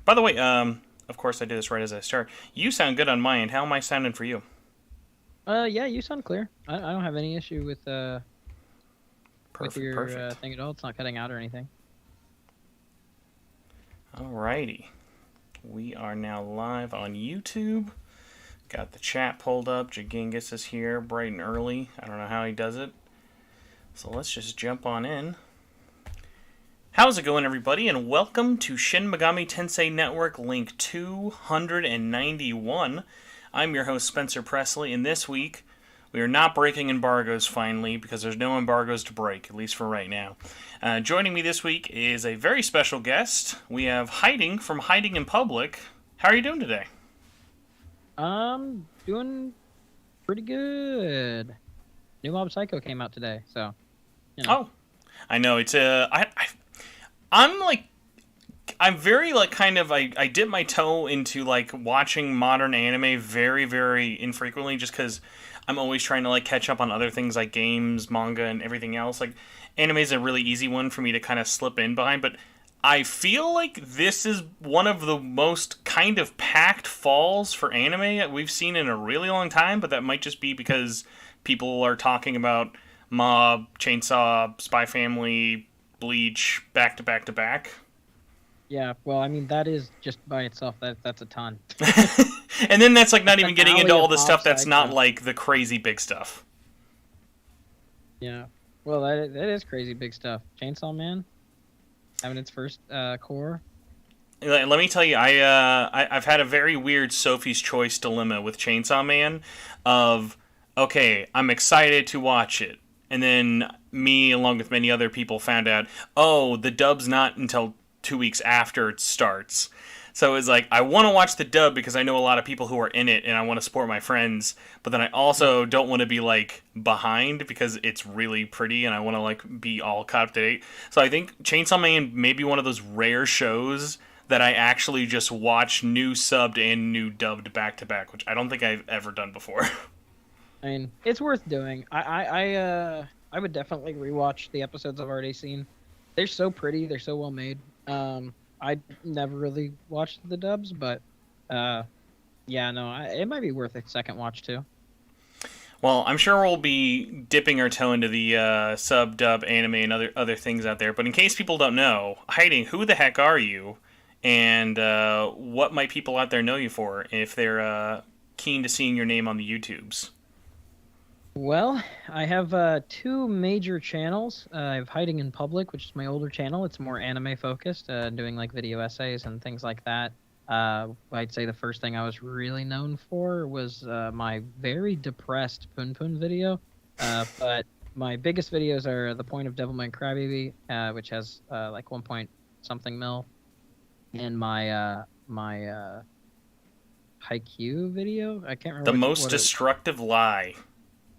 By the way, of course I did this right as I start. You sound good on my end. How am I sounding for you? Yeah, you sound clear. I don't have any issue with Perfect, your perfect. thing at all. It's not cutting out or anything. Alrighty. We are now live on YouTube. Got the chat pulled up. Jagingus is here bright and early. I don't know how he does it. So let's just jump on in. How's it going, everybody? And welcome to Shin Megami Tensei Network Link 291. I'm your host, Spencer Presley, and this week we are not breaking embargoes finally because there's no embargoes to break, at least for right now. Joining me this week is a very special guest. We have Hiding from Hiding in Public. How are you doing today? Doing pretty good. New Mob Psycho came out today, so Oh, I know it's I'm like I'm very like kind of I dip my toe into like watching modern anime very very infrequently just because I'm always trying to like catch up on other things like games, manga, and everything else. Like anime is a really easy one for me to kind of slip in behind, but I feel like this is one of the most kind of packed falls for anime we've seen in a really long time. But that might just be because people are talking about Mob, Chainsaw, Spy Family, Bleach, back to back to back. yeah. Well, I mean that is just by itself that's a ton. And then that's like The not even getting finale into all of the Mob stuff that's not Psycho. like the crazy big stuff. Yeah. Well, that is crazy big stuff. Chainsaw Man having its first core. Let me tell you, I've had a very weird Sophie's Choice dilemma with Chainsaw Man. Of okay, I'm excited to watch it, and then me, along with many other people, found out, oh, the dub's not until 2 weeks after it starts. So it's like I want to watch the dub because I know a lot of people who are in it, and I want to support my friends. But then I also don't want to be like behind because it's really pretty, and I want to like be all caught up to date. So I think Chainsaw Man may be one of those rare shows that I actually just watch new subbed and new dubbed back to back, which I don't think I've ever done before. I mean, it's worth doing. I would definitely rewatch the episodes I've already seen. They're so pretty. They're so well made. I never really watched the dubs, but uh, yeah, no, it might be worth a second watch too. Well, I'm sure we'll be dipping our toe into the sub dub anime and other things out there. But in case people don't know, Hiding, who the heck are you? And what might people out there know you for if they're keen to seeing your name on the YouTubes? Well, I have two major channels. I have Hiding in Public, which is my older channel. It's more anime focused, doing like video essays and things like that. I'd say the first thing I was really known for was my very depressed Pun Pun video. But my biggest videos are The Point of Devilman Crybaby, which has like 1 point something mil, and my Haikyuu video. I can't remember The most what it. destructive lie.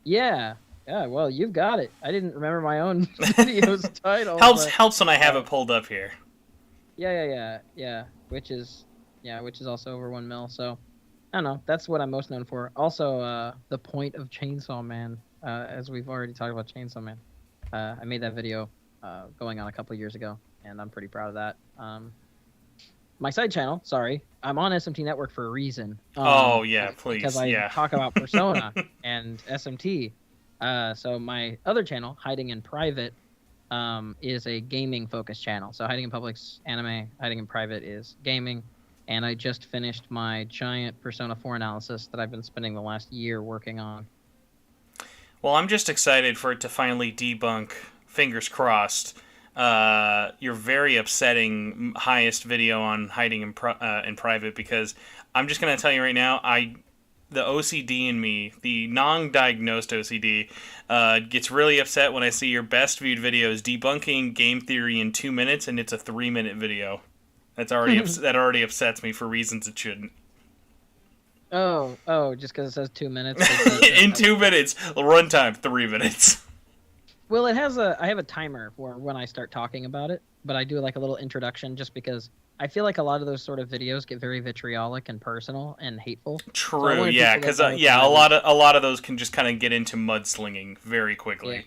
Yeah, yeah. Well, you've got it. I didn't remember my own video's title, helps but helps when I have uh, it pulled up here. yeah. Which is also over 1 mil. So I don't know. That's what I'm most known for. Also, the point of Chainsaw Man. As we've already talked about Chainsaw Man. I made that video going on a couple of years ago, and I'm pretty proud of that. My side channel, sorry, I'm on SMT Network for a reason. Oh yeah, Because please, I yeah. talk about Persona and SMT. So my other channel, Hiding in Private, is a gaming focused channel. So Hiding in Public's anime, Hiding in Private is gaming. And I just finished my giant Persona 4 analysis that I've been spending the last year working on. Well, I'm just excited for it to finally debunk. Fingers crossed. Your very upsetting highest video on hiding in private because I'm just gonna tell you right now, the OCD in me, the non-diagnosed OCD, gets really upset when I see your best viewed video is debunking game theory in 2 minutes and it's a 3 minute video. That already upsets me for reasons it shouldn't. Just because it says 2 minutes. In 2 minutes, runtime 3 minutes. Well, I have a timer for when I start talking about it, but I do like a little introduction just because I feel like a lot of those sort of videos get very vitriolic and personal and hateful. So I True, wanted yeah, people to because know that yeah, I was, a lot of those can just kind of get into mudslinging very yeah, quickly.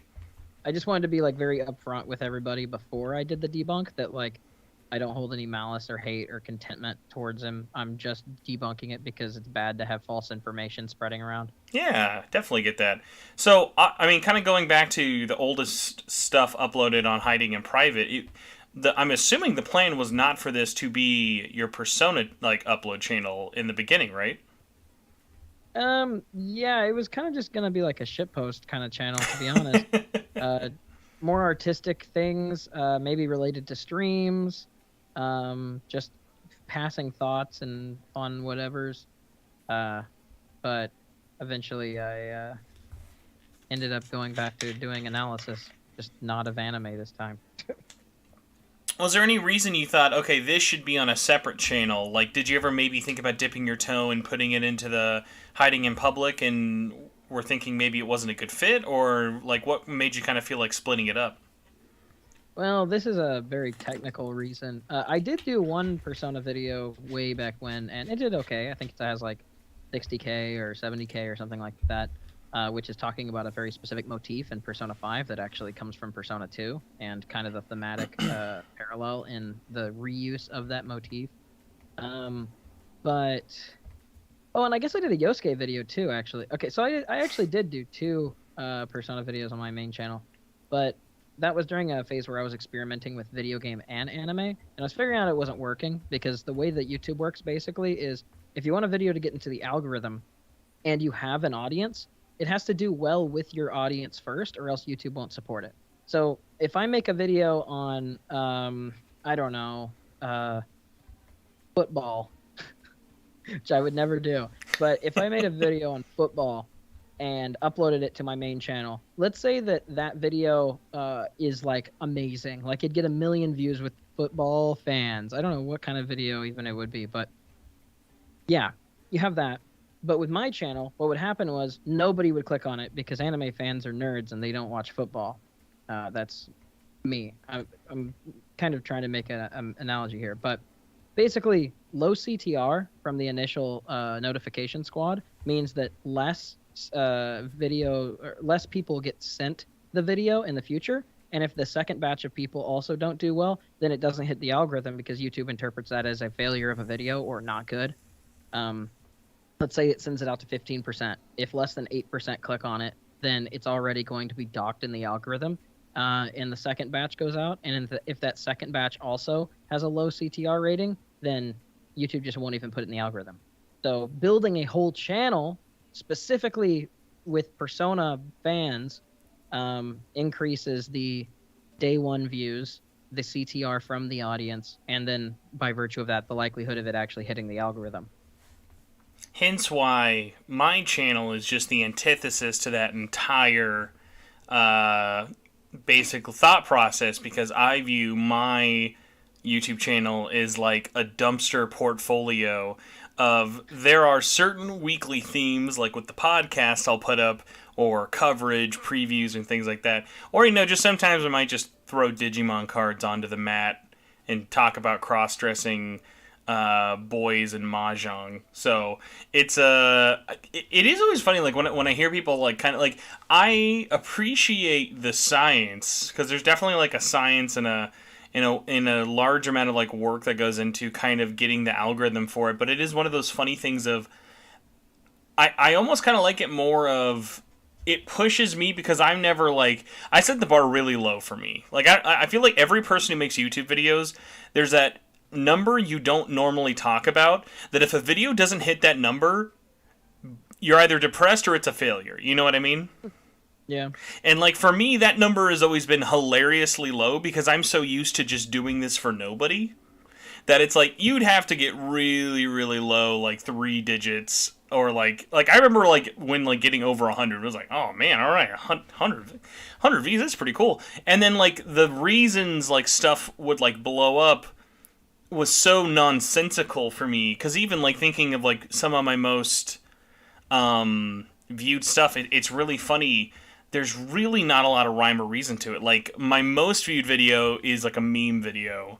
I just wanted to be like very upfront with everybody before I did the debunk that like I don't hold any malice or hate or contentment towards him. I'm just debunking it because it's bad to have false information spreading around. Yeah, definitely get that. So, I mean, kind of going back to the oldest stuff uploaded on Hiding in Private, I'm assuming the plan was not for this to be your Persona like upload channel in the beginning, right? Yeah, it was kind of just gonna be like a shitpost kind of channel, to be honest. Uh, More artistic things, maybe related to streams, just passing thoughts and on whatever's. Uh, but eventually I ended up going back to doing analysis, just not of anime this time. Was there any reason you thought, okay, this should be on a separate channel? Like, did you ever maybe think about dipping your toe and putting it into the Hiding in Public and were thinking maybe it wasn't a good fit? Or, like, what made you kind of feel like splitting it up? Well, this is a very technical reason. I did do one Persona video way back when, and it did okay. I think it has like 60K or 70K or something like that, which is talking about a very specific motif in Persona 5 that actually comes from Persona 2 and kind of the thematic parallel in the reuse of that motif. But oh, and I guess I did a Yosuke video too, actually. Okay, so I actually did do two Persona videos on my main channel, but that was during a phase where I was experimenting with video game and anime, and I was figuring out it wasn't working because the way that YouTube works basically is if you want a video to get into the algorithm and you have an audience, it has to do well with your audience first, or else YouTube won't support it. So if I make a video on, I don't know, football, which I would never do, but if I made a video on football and uploaded it to my main channel, let's say that that video is like amazing, like it'd get 1 million views with football fans. I don't know what kind of video even it would be, but yeah, you have that. But with my channel, what would happen was nobody would click on it because anime fans are nerds and they don't watch football. That's me. I'm kind of trying to make an analogy here, but basically low CTR from the initial notification squad means that less less people get sent the video in the future, and if the second batch of people also don't do well, then it doesn't hit the algorithm because YouTube interprets that as a failure of a video or not good. Let's say it sends it out to 15%. If less than 8% click on it, then it's already going to be docked in the algorithm, and the second batch goes out, and if that second batch also has a low CTR rating, then YouTube just won't even put it in the algorithm. So building a whole channel specifically with Persona fans increases the day one views, the CTR from the audience, and then by virtue of that, the likelihood of it actually hitting the algorithm. Hence why my channel is just the antithesis to that entire basic thought process, because I view my YouTube channel as like a dumpster portfolio of, there are certain weekly themes, like with the podcast I'll put up, or coverage, previews, and things like that. Or, you know, just sometimes I might just throw Digimon cards onto the mat and talk about cross-dressing boys and mahjong. So it's it is always funny, like when I hear people like kind of like, I appreciate the science, because there's definitely like a science and in a large amount of like work that goes into kind of getting the algorithm for it. But it is one of those funny things of, I almost kind of like it more of, it pushes me because I'm never like, I set the bar really low for me. Like I feel like every person who makes YouTube videos, there's that number you don't normally talk about, that if a video doesn't hit that number, you're either depressed or it's a failure. You know what I mean? Yeah. And like for me, that number has always been hilariously low because I'm so used to just doing this for nobody that it's like you'd have to get really, really low, like 3 digits, or like I remember like when like getting over 100, it was like, oh man, all right, 100 views, that's pretty cool. And then like the reasons like stuff would like blow up was so nonsensical for me, because even like thinking of like some of my most viewed stuff, it's really funny. There's really not a lot of rhyme or reason to it. Like my most viewed video is like a meme video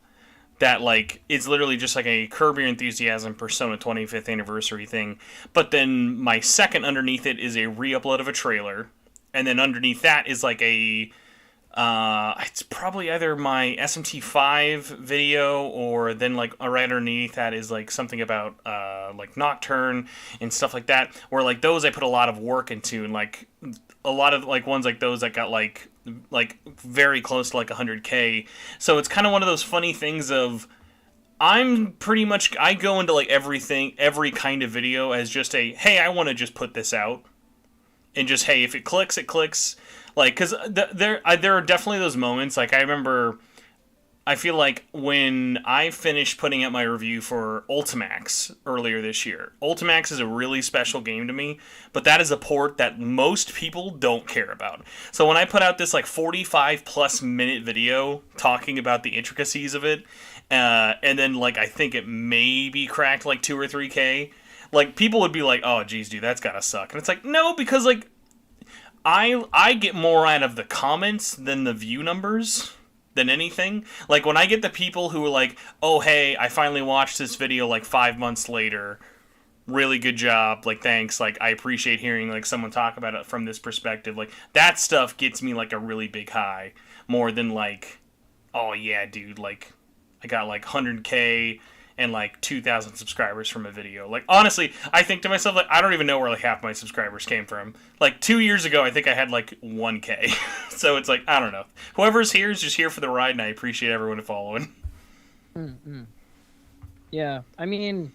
that like is literally just like a Curb Your Enthusiasm Persona 25th anniversary thing. But then my second underneath it is a re-upload of a trailer, and then underneath that is like a It's probably either my SMT5 video, or then like right underneath that is like something about like Nocturne and stuff like that. Where like those I put a lot of work into, and like a lot of like ones like those that got like very close to like 100K. So it's kind of one of those funny things of I'm pretty much I go into like every kind of video as just a hey, I want to just put this out, and just hey, if it clicks, it clicks. Like, because there are definitely those moments. Like, I remember, I feel like when I finished putting out my review for Ultimax earlier this year, Ultimax is a really special game to me, but that is a port that most people don't care about. So when I put out this like 45 plus minute video talking about the intricacies of it, and then like I think it maybe cracked like 2 or 3K, like people would be like, "Oh, geez, dude, that's gotta suck." And it's like, no, because like I get more out of the comments than the view numbers than anything. Like when I get the people who are like, "Oh, hey, I finally watched this video like 5 months later. Really good job. Like thanks. Like I appreciate hearing like someone talk about it from this perspective." Like that stuff gets me like a really big high more than like, "Oh yeah, dude, like I got like 100K and like 2,000 subscribers from a video." Like honestly, I think to myself like I don't even know where like half my subscribers came from. Like 2 years ago, I think I had like 1K. So it's like I don't know. Whoever's here is just here for the ride, and I appreciate everyone following. Mm-hmm. Yeah, I mean,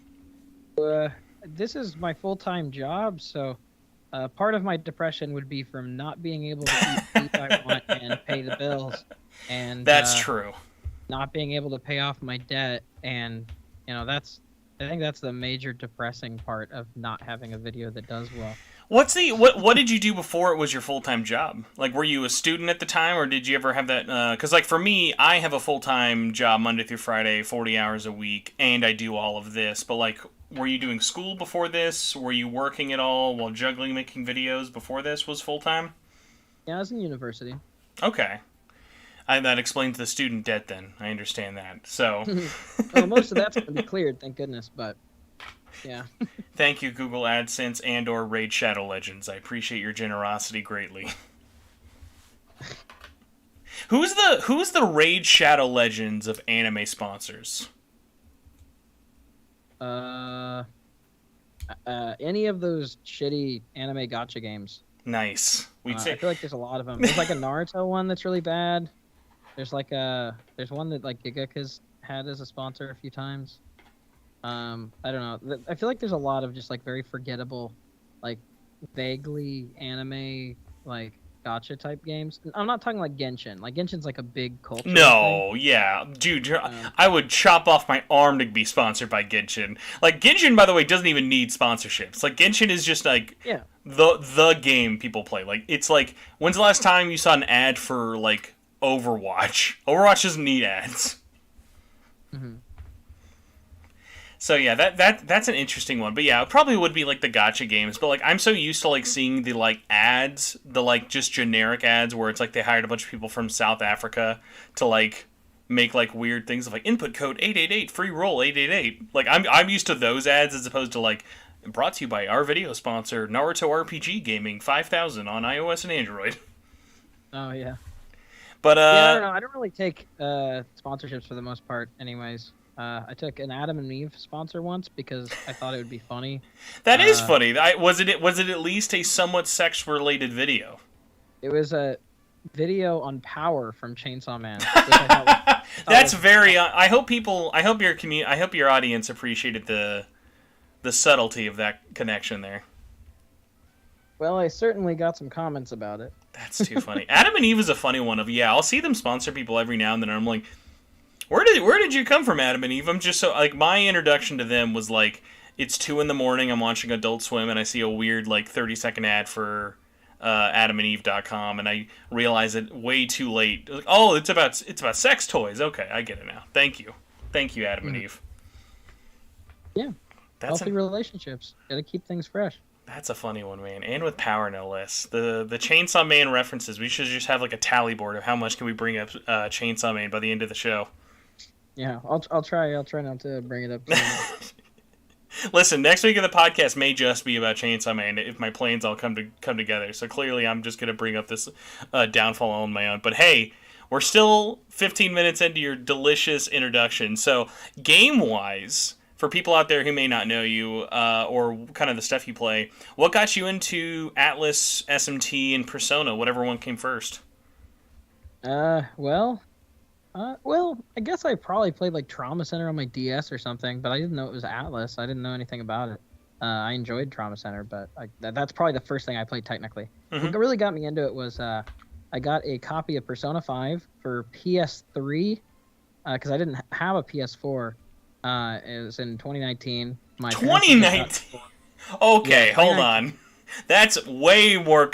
this is my full-time job, so part of my depression would be from not being able to eat food I want and pay the bills, and That's true. not being able to pay off my debt, and I think that's the major depressing part of not having a video that does well. What did you do before it was your full-time job? Like were you a student at the time, or did you ever have that cuz like for me, I have a full-time job Monday through Friday, 40 hours a week, and I do all of this. But like were you doing school before this? Were you working at all while juggling making videos before this was full-time? Yeah, I was in university. Okay. That explains the student debt then. I understand that. So, Well, most of that's going to be cleared, thank goodness, but yeah. thank you, Google AdSense and or Raid Shadow Legends. I appreciate your generosity greatly. Who's the Raid Shadow Legends of anime sponsors? Any of those shitty anime gotcha games. Nice. We'd I say feel like there's a lot of them. There's like a Naruto one that's really bad. There's one that like Gigaku's had as a sponsor a few times. I don't know. I feel like there's a lot of just like very forgettable, like vaguely anime like gotcha type games. I'm not talking like Genshin. Like Genshin's like a big culture thing. no, yeah, dude, I would chop off my arm to be sponsored by Genshin. Like Genshin, by the way, doesn't even need sponsorships. Like Genshin is just like Yeah. the game people play. Like it's like when's the last time you saw an ad for like Overwatch? Overwatch doesn't need ads. Mm-hmm. So yeah, that's an interesting one. But yeah, it probably would be like the gotcha games. But like I'm so used to like seeing the like ads, the like just generic ads where it's like they hired a bunch of people from South Africa to like make like weird things of like input code 888 free roll 888. Like I'm used to those ads as opposed to like brought to you by our video sponsor Naruto RPG Gaming 5000 on iOS and Android. Oh yeah. But Yeah, I don't know. I don't really take sponsorships for the most part, anyways. I took an Adam and Eve sponsor once because I thought it would be funny. that is funny. Was it at least a somewhat sex related video? It was a video on Power from Chainsaw Man. Which I thought That's was- very. I hope your audience appreciated the subtlety of that connection there. Well, I certainly got some comments about it. That's too funny. Adam and Eve is a funny one. I'll see them sponsor people every now and then. And I'm like, where did you come from, Adam and Eve? I'm just so like my introduction to them was like it's 2 a.m. I'm watching Adult Swim and I see a weird like 30-second ad for AdamandEve.com and I realize it way too late. Like, oh, it's about sex toys. Okay, I get it now. Thank you, Adam and Eve. Yeah. That's Healthy relationships. Gotta keep things fresh. That's a funny one, man. And with Power, no less. The Chainsaw Man references, we should just have like a tally board of how much can we bring up Chainsaw Man by the end of the show. Yeah, I'll try not to bring it up too much. Listen, next week of the podcast may just be about Chainsaw Man if my plans all come together. So clearly, I'm just gonna bring up this downfall on my own. But hey, we're still 15 minutes into your delicious introduction. So game wise, for people out there who may not know you or kind of the stuff you play, what got you into Atlas, SMT, and Persona? Whatever one came first. Well, I guess I probably played like Trauma Center on my DS or something, but I didn't know it was Atlas. I didn't know anything about it. I enjoyed Trauma Center, but that's probably the first thing I played technically. Mm-hmm. What really got me into it was I got a copy of Persona 5 for PS3 because I didn't have a PS4. It was in 2019. 2019? Okay, yeah, hold on. That's way more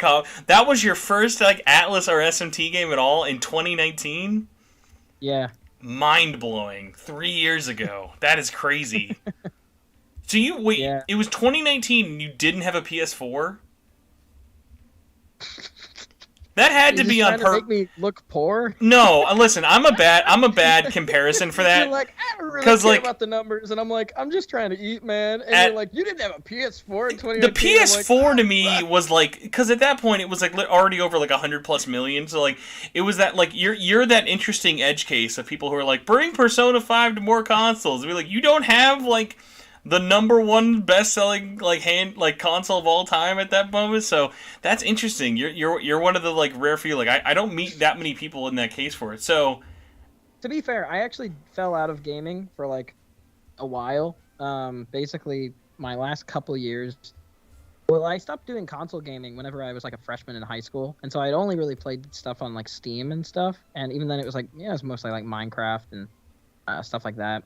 that was your first like Atlas or SMT game at all in 2019? Yeah. Mind-blowing. 3 years ago. That is crazy. So yeah. It was 2019 and you didn't have a PS4? That had to be on purpose. Make me look poor. No, listen. I'm a bad comparison for that. You're like, I don't really care about the numbers, and I'm like, I'm just trying to eat, man. And you're like, you didn't have a PS4 in 2019. The PS4 to me was like, because at that point it was like already over like 100+ million. So like, it was that like you're that interesting edge case of people who are like, bring Persona 5 to more consoles. We're like, you don't have like the number one best-selling console of all time at that moment, so that's interesting. You're one of the like rare few. Like I don't meet that many people in that case for it. So to be fair, I actually fell out of gaming for like a while. Basically, my last couple years. Well, I stopped doing console gaming whenever I was like a freshman in high school, and so I'd only really played stuff on like Steam and stuff. And even then, it was like it was mostly like Minecraft and stuff like that.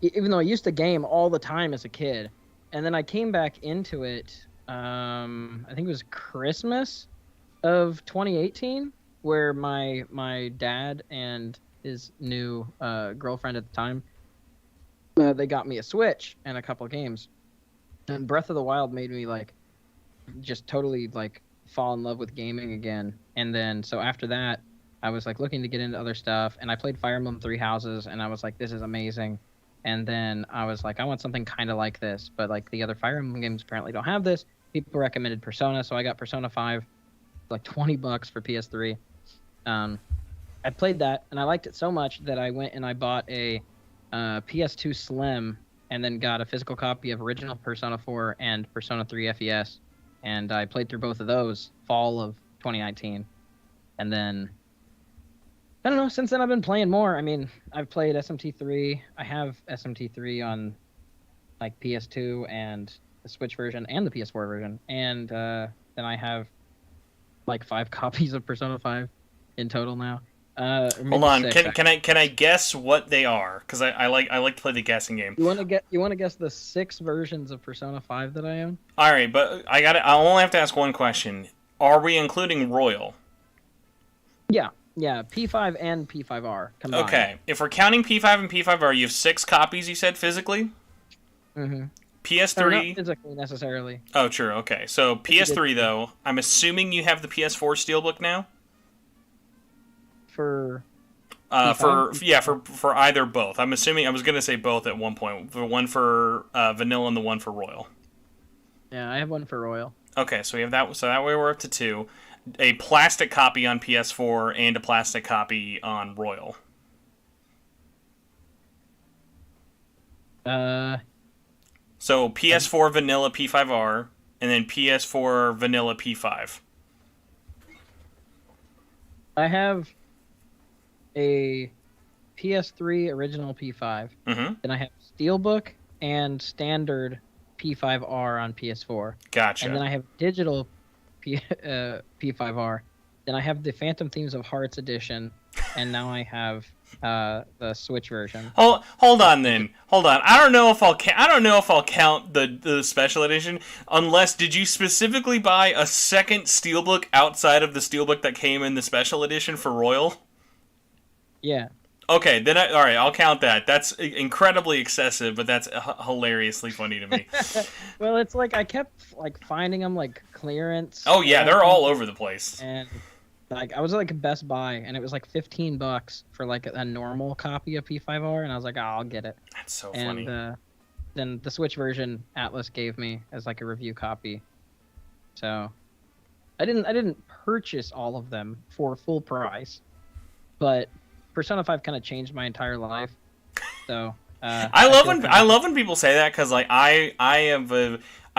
Even though I used to game all the time as a kid, and then I came back into it, I think it was Christmas of 2018, where my dad and his new girlfriend at the time, they got me a Switch and a couple of games. And Breath of the Wild made me like just totally like fall in love with gaming again. And then so after that, I was like looking to get into other stuff, and I played Fire Emblem Three Houses, and I was like, this is amazing. And then I was like, I want something kind of like this, but like the other Fire Emblem games apparently don't have this. People recommended Persona, so I got Persona 5, like $20 for PS3. I played that, and I liked it so much that I went and I bought a PS2 Slim, and then got a physical copy of original Persona 4 and Persona 3 FES, and I played through both of those fall of 2019, and then I don't know. Since then, I've been playing more. I mean, I've played SMT3. I have SMT3 on like PS2 and the Switch version and the PS4 version, and then I have like 5 copies of Persona 5 in total now. Hold on, 6, can I guess what they are? Because I like to play the guessing game. You want to guess the 6 versions of Persona 5 that I own? All right, but I only have to ask one question. Are we including Royal? Yeah, P5 and P5R combined. Okay, if we're counting P5 and P5R, you have 6 copies, you said, physically? Mm-hmm. PS3... not physically, necessarily. Oh, true, okay. So, PS3, though, I'm assuming you have the PS4 Steelbook now? For... for either both. I'm assuming... I was going to say both at one point. The one for Vanilla and the one for Royal. Yeah, I have one for Royal. Okay, so we have that. So that way we're up to 2. A plastic copy on PS4 and a plastic copy on Royal. So PS4 Vanilla P5R, and then PS4 Vanilla P5. I have a PS3 original P5. Mm-hmm. Then I have Steelbook and standard P5R on PS4. Gotcha. And then I have digital P5R. Then I have the Phantom Themes of Hearts edition, and now I have the Switch version. Hold on then. Hold on. I don't know if I'll count the special edition unless did you specifically buy a second Steelbook outside of the Steelbook that came in the special edition for Royal? Yeah. Okay, then all right, I'll count that. That's incredibly excessive, but that's hilariously funny to me. Well, it's like I kept like finding them like clearance. Oh yeah, they're all over the place. And like I was at, like a Best Buy, and it was like $15 for like a normal copy of P5R, and I was like, oh, I'll get it. That's so funny. then the Switch version Atlas gave me as like a review copy. So I didn't purchase all of them for full price, but Persona 5 kind of changed my entire life. So I love when people say that, because like I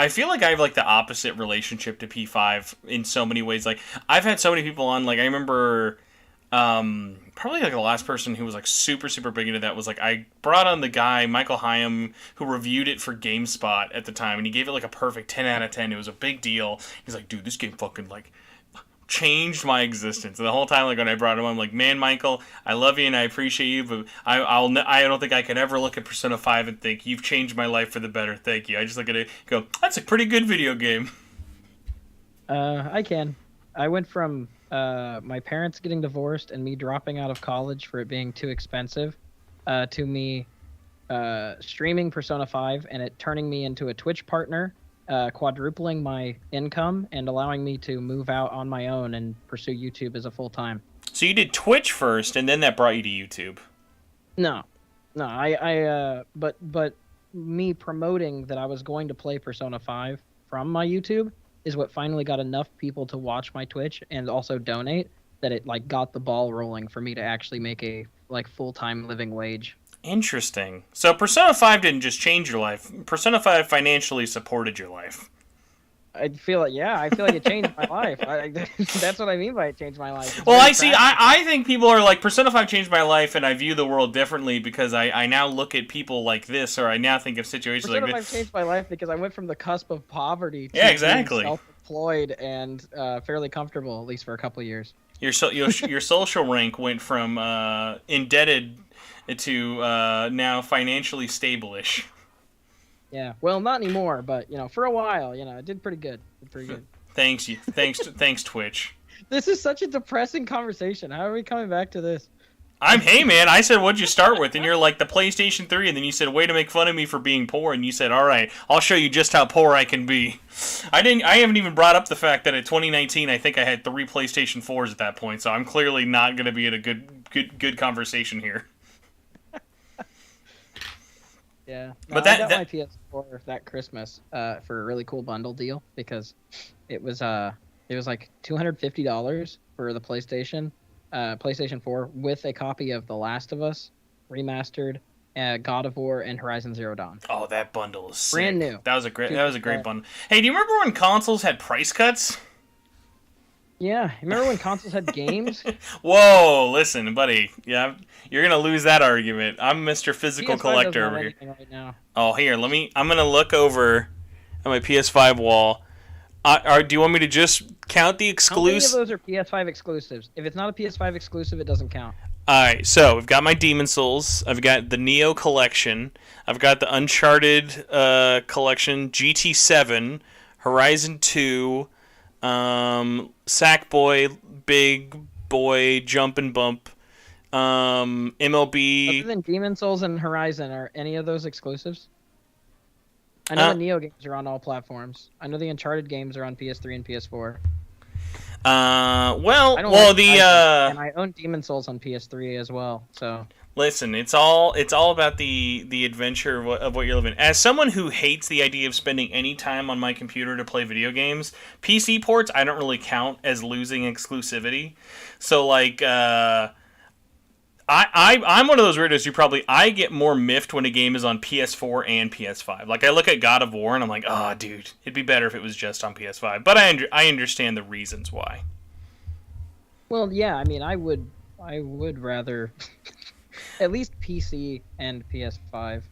feel like I have like the opposite relationship to P5 in so many ways. Like I've had so many people on. Like I remember, probably like the last person who was like super big into that was like I brought on the guy Michael Hyam who reviewed it for GameSpot at the time, and he gave it like a perfect 10 out of 10. It was a big deal. He's like, dude, this game fucking like changed my existence. And the whole time, like when I brought him on, I'm like, man, Michael, I love you and I appreciate you, but I don't think I could ever look at Persona 5 and think you've changed my life for the better. Thank you. I just look at it, and go, that's a pretty good video game. I can. I went from my parents getting divorced and me dropping out of college for it being too expensive, to me streaming Persona 5 and it turning me into a Twitch partner, quadrupling my income and allowing me to move out on my own and pursue YouTube as a full-time. So you did Twitch first, and then that brought you to YouTube. No, but me promoting that I was going to play Persona 5 from my YouTube is what finally got enough people to watch my Twitch and also donate, that it like got the ball rolling for me to actually make a like full-time living wage. Interesting. So Persona 5 didn't just change your life. Persona 5 financially supported your life. I feel like it changed my life. That's what I mean by it changed my life. Well, I see. I think people are like, Persona 5 changed my life, and I view the world differently because I now look at people like this, or I now think of situations Persona like 5 this. changed my life because I went from the cusp of poverty to Yeah, exactly. being self-employed and fairly comfortable, at least for a couple of years. Your social rank went from indebted to now financially stable-ish. Yeah, well, not anymore, but for a while, I did pretty good. Thanks, Twitch. This is such a depressing conversation. How are we coming back to this? Hey man, I said what'd you start with, and you're like the PlayStation 3, and then you said way to make fun of me for being poor, and you said all right, I'll show you just how poor I can be. I haven't even brought up the fact that in 2019 I think I had 3 PlayStation 4s at that point, so I'm clearly not going to be at a good conversation here. Yeah, no, but I got my PS4 that Christmas for a really cool bundle deal because it was like $250 for the PlayStation 4 with a copy of The Last of Us remastered, God of War, and Horizon Zero Dawn. Oh, that bundle is sick. Brand new. That was a great bundle. Hey, do you remember when consoles had price cuts? Yeah, remember when consoles had games? Whoa, listen, buddy. Yeah, you're gonna lose that argument. I'm Mr. Physical PS5 Collector doesn't over have here. right now. Oh, here, I'm gonna look over at my PS5 wall. Do you want me to just count the exclusives? How many of those are PS5 exclusives? If it's not a PS5 exclusive, it doesn't count. Alright, so we've got my Demon Souls, I've got the Neo Collection, I've got the Uncharted Collection, GT7, Horizon 2, Sackboy, Big Boy, Jump and Bump, MLB... Other than Demon Souls and Horizon, are any of those exclusives? I know the Neo games are on all platforms. I know the Uncharted games are on PS3 and PS4. And I own Demon Souls on PS3 as well. So listen, it's all about the adventure of what you're living. As someone who hates the idea of spending any time on my computer to play video games, PC ports I don't really count as losing exclusivity. So like, I'm one of those weirdos I get more miffed when a game is on PS4 and PS5. Like I look at God of War and I'm like, oh dude, it'd be better if it was just on PS5. But I understand the reasons why. Well, yeah, I mean, I would rather at least PC and PS5.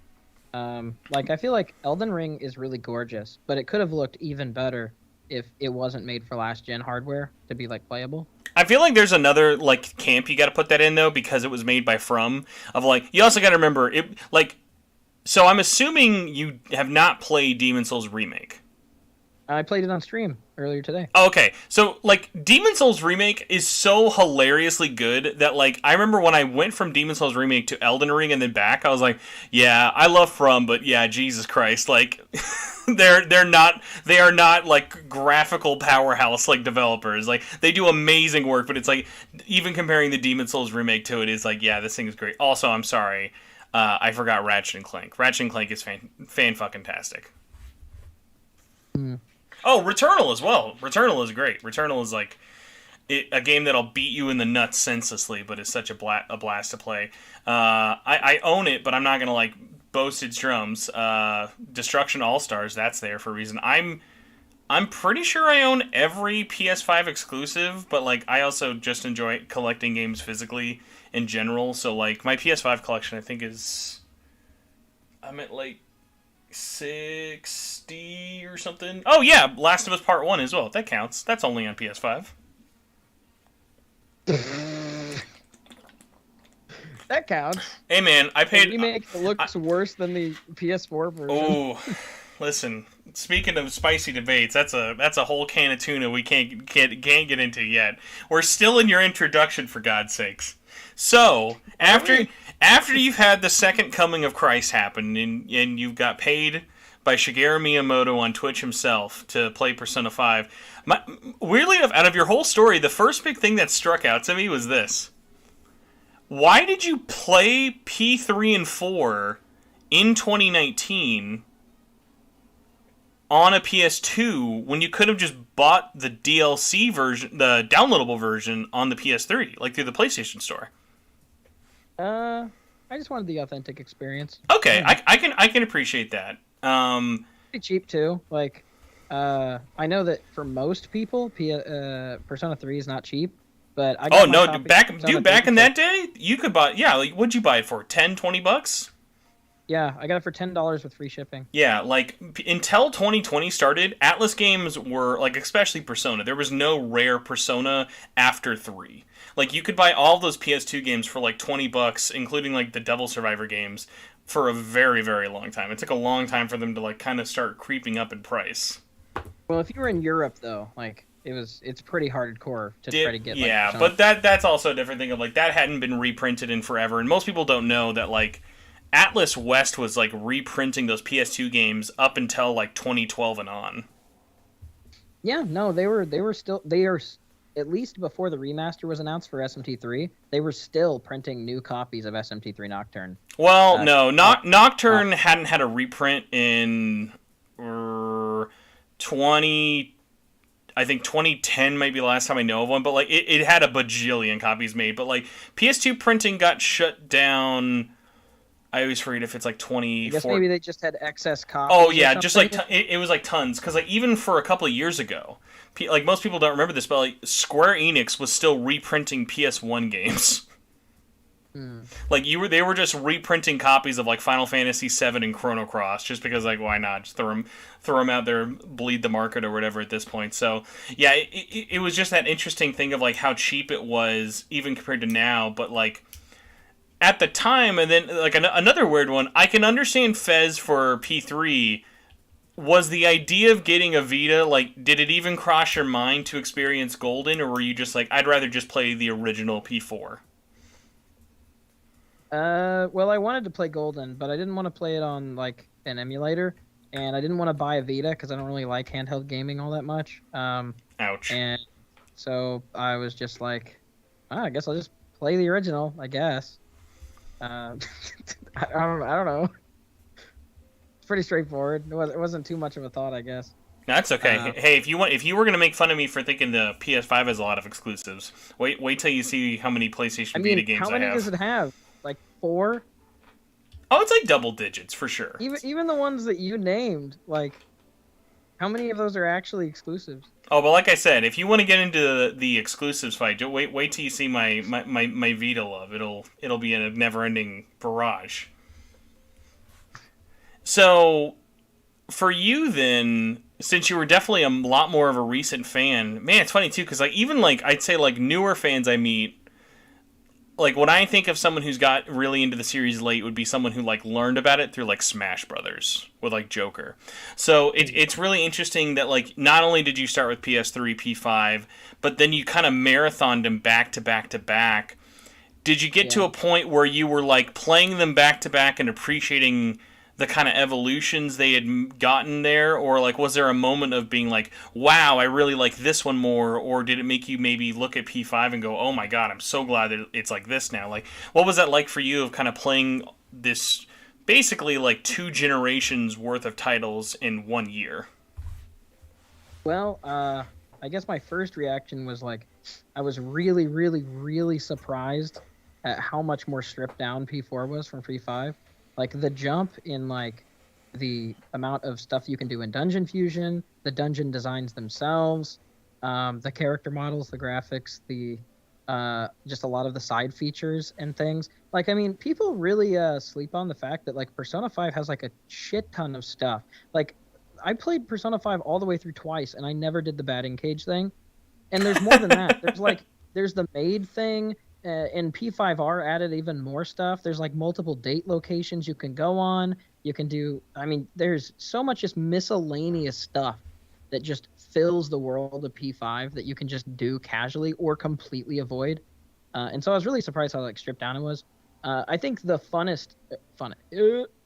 Like I feel like Elden Ring is really gorgeous, but it could have looked even better if it wasn't made for last gen hardware to be like playable. I feel like there's another like camp you got to put that in though, because it was made by From. Of like, you also got to remember it. Like, so I'm assuming you have not played Demon Souls Remake. I played it on stream earlier today. Okay, so like Demon Souls Remake is so hilariously good that like I remember when I went from Demon Souls Remake to Elden Ring and then back, I was like, yeah, I love From, but yeah, Jesus Christ, like they are not like graphical powerhouse like developers. Like they do amazing work, but it's like even comparing the Demon Souls Remake to it is like, yeah, this thing is great. Also, I'm sorry. I forgot Ratchet and Clank. Ratchet and Clank is fan-fucking-tastic. Mm. Oh, Returnal as well. Returnal is great. Returnal is like a game that'll beat you in the nuts senselessly, but it's such a blast to play. I own it, but I'm not gonna like boast its drums. Destruction All Stars, that's there for a reason. I'm pretty sure I own every PS5 exclusive, but like I also just enjoy collecting games physically in general. So like my PS5 collection, I think I'm at like 60 or something. Oh yeah, Last of Us Part 1 as well. That counts. That's only on PS5. That counts. Hey man, I paid. The remake looks worse than the PS4 version. Oh, listen. Speaking of spicy debates, that's a whole can of tuna we can't get into yet. We're still in your introduction, for God's sakes. So after you've had the second coming of Christ happen, and you've got paid by Shigeru Miyamoto on Twitch himself to play Persona 5, weirdly enough, out of your whole story, the first big thing that struck out to me was this. Why did you play P3 and 4 in 2019 on a PS2 when you could have just bought the DLC version, the downloadable version, on the PS3, like through the PlayStation Store? I just wanted the authentic experience. Okay, I can appreciate that. Pretty cheap too. Like, I know that for most people, Persona 3 is not cheap. But I got back in that day, you could buy, like, what'd you buy it for? $10-$20? Yeah, I got it for $10 with free shipping. Yeah, like until 2020 started, Atlas games were like, especially Persona. There was no rare Persona after 3. Like you could buy all those PS2 games for like $20, including like the Devil Survivor games, for a very, very long time. It took a long time for them to like kind of start creeping up in price. Well, if you were in Europe though, like it's pretty hardcore to try to get. Yeah, like, but that's also a different thing of like that hadn't been reprinted in forever, and most people don't know that like Atlas West was like reprinting those PS2 games up until like 2012 and on. Yeah, no, they are at least before the remaster was announced for SMT3, they were still printing new copies of SMT3 Nocturne. Well, no, Nocturne hadn't had a reprint in 2010 might be the last time I know of one, but like it had a bajillion copies made, but like PS2 printing got shut down. I always forget if it's like 24. I guess maybe they just had excess copies. Oh yeah, just like it was like tons, because like even for a couple of years ago, like most people don't remember this, but like Square Enix was still reprinting PS1 games. Like they were just reprinting copies of like Final Fantasy VII and Chrono Cross, just because like why not, just throw them out there, bleed the market or whatever at this point. So yeah, it was just that interesting thing of like how cheap it was even compared to now, but like at the time. And then like another weird one, I can understand Fez for P3. Was the idea of getting a Vita, like, did it even cross your mind to experience Golden, or were you just like, I'd rather just play the original P4? Well, I wanted to play Golden, but I didn't want to play it on like an emulator, and I didn't want to buy a Vita because I don't really like handheld gaming all that much. Ouch. And so I was just like, I guess I'll just play the original, I guess. I don't know. It's pretty straightforward. It wasn't too much of a thought, I guess. That's okay. Hey, if you were gonna make fun of me for thinking the PS5 has a lot of exclusives, wait till you see how many PlayStation Vita games I have. How many does it have? Like 4? Oh, it's like double digits for sure. Even the ones that you named, like, how many of those are actually exclusives? Oh, but like I said, if you want to get into the exclusives fight, wait till you see my Vita love. It'll be a never-ending barrage. So, for you then, since you were definitely a lot more of a recent fan, man, it's funny too, because like even like I'd say like newer fans I meet, like when I think of someone who's got really into the series late, would be someone who like learned about it through like Smash Brothers with like Joker. So it's really interesting that like not only did you start with PS3, P5, but then you kind of marathoned them back to back to back. Did you get to a point where you were like playing them back to back and appreciating the kind of evolutions they had gotten there, or like was there a moment of being like, wow, I really like this one more, or did it make you maybe look at P5 and go, oh my god, I'm so glad that it's like this now? Like, what was that like for you of kind of playing this basically like 2 generations worth of titles in 1 year? Well, I guess my first reaction was like, I was really, really, really surprised at how much more stripped down P4 was from P5. Like the jump in like the amount of stuff you can do in Dungeon Fusion, the dungeon designs themselves, the character models, the graphics, the just a lot of the side features and things. Like, I mean, people really sleep on the fact that like Persona 5 has like a shit ton of stuff. Like, I played Persona 5 all the way through twice, and I never did the batting cage thing. And there's more than that. There's the maid thing. In P5R added even more stuff. There's like multiple date locations you can go on. You can do. I mean, there's so much just miscellaneous stuff that just fills the world of P5 that you can just do casually or completely avoid. And so I was really surprised how like stripped down it was. I think the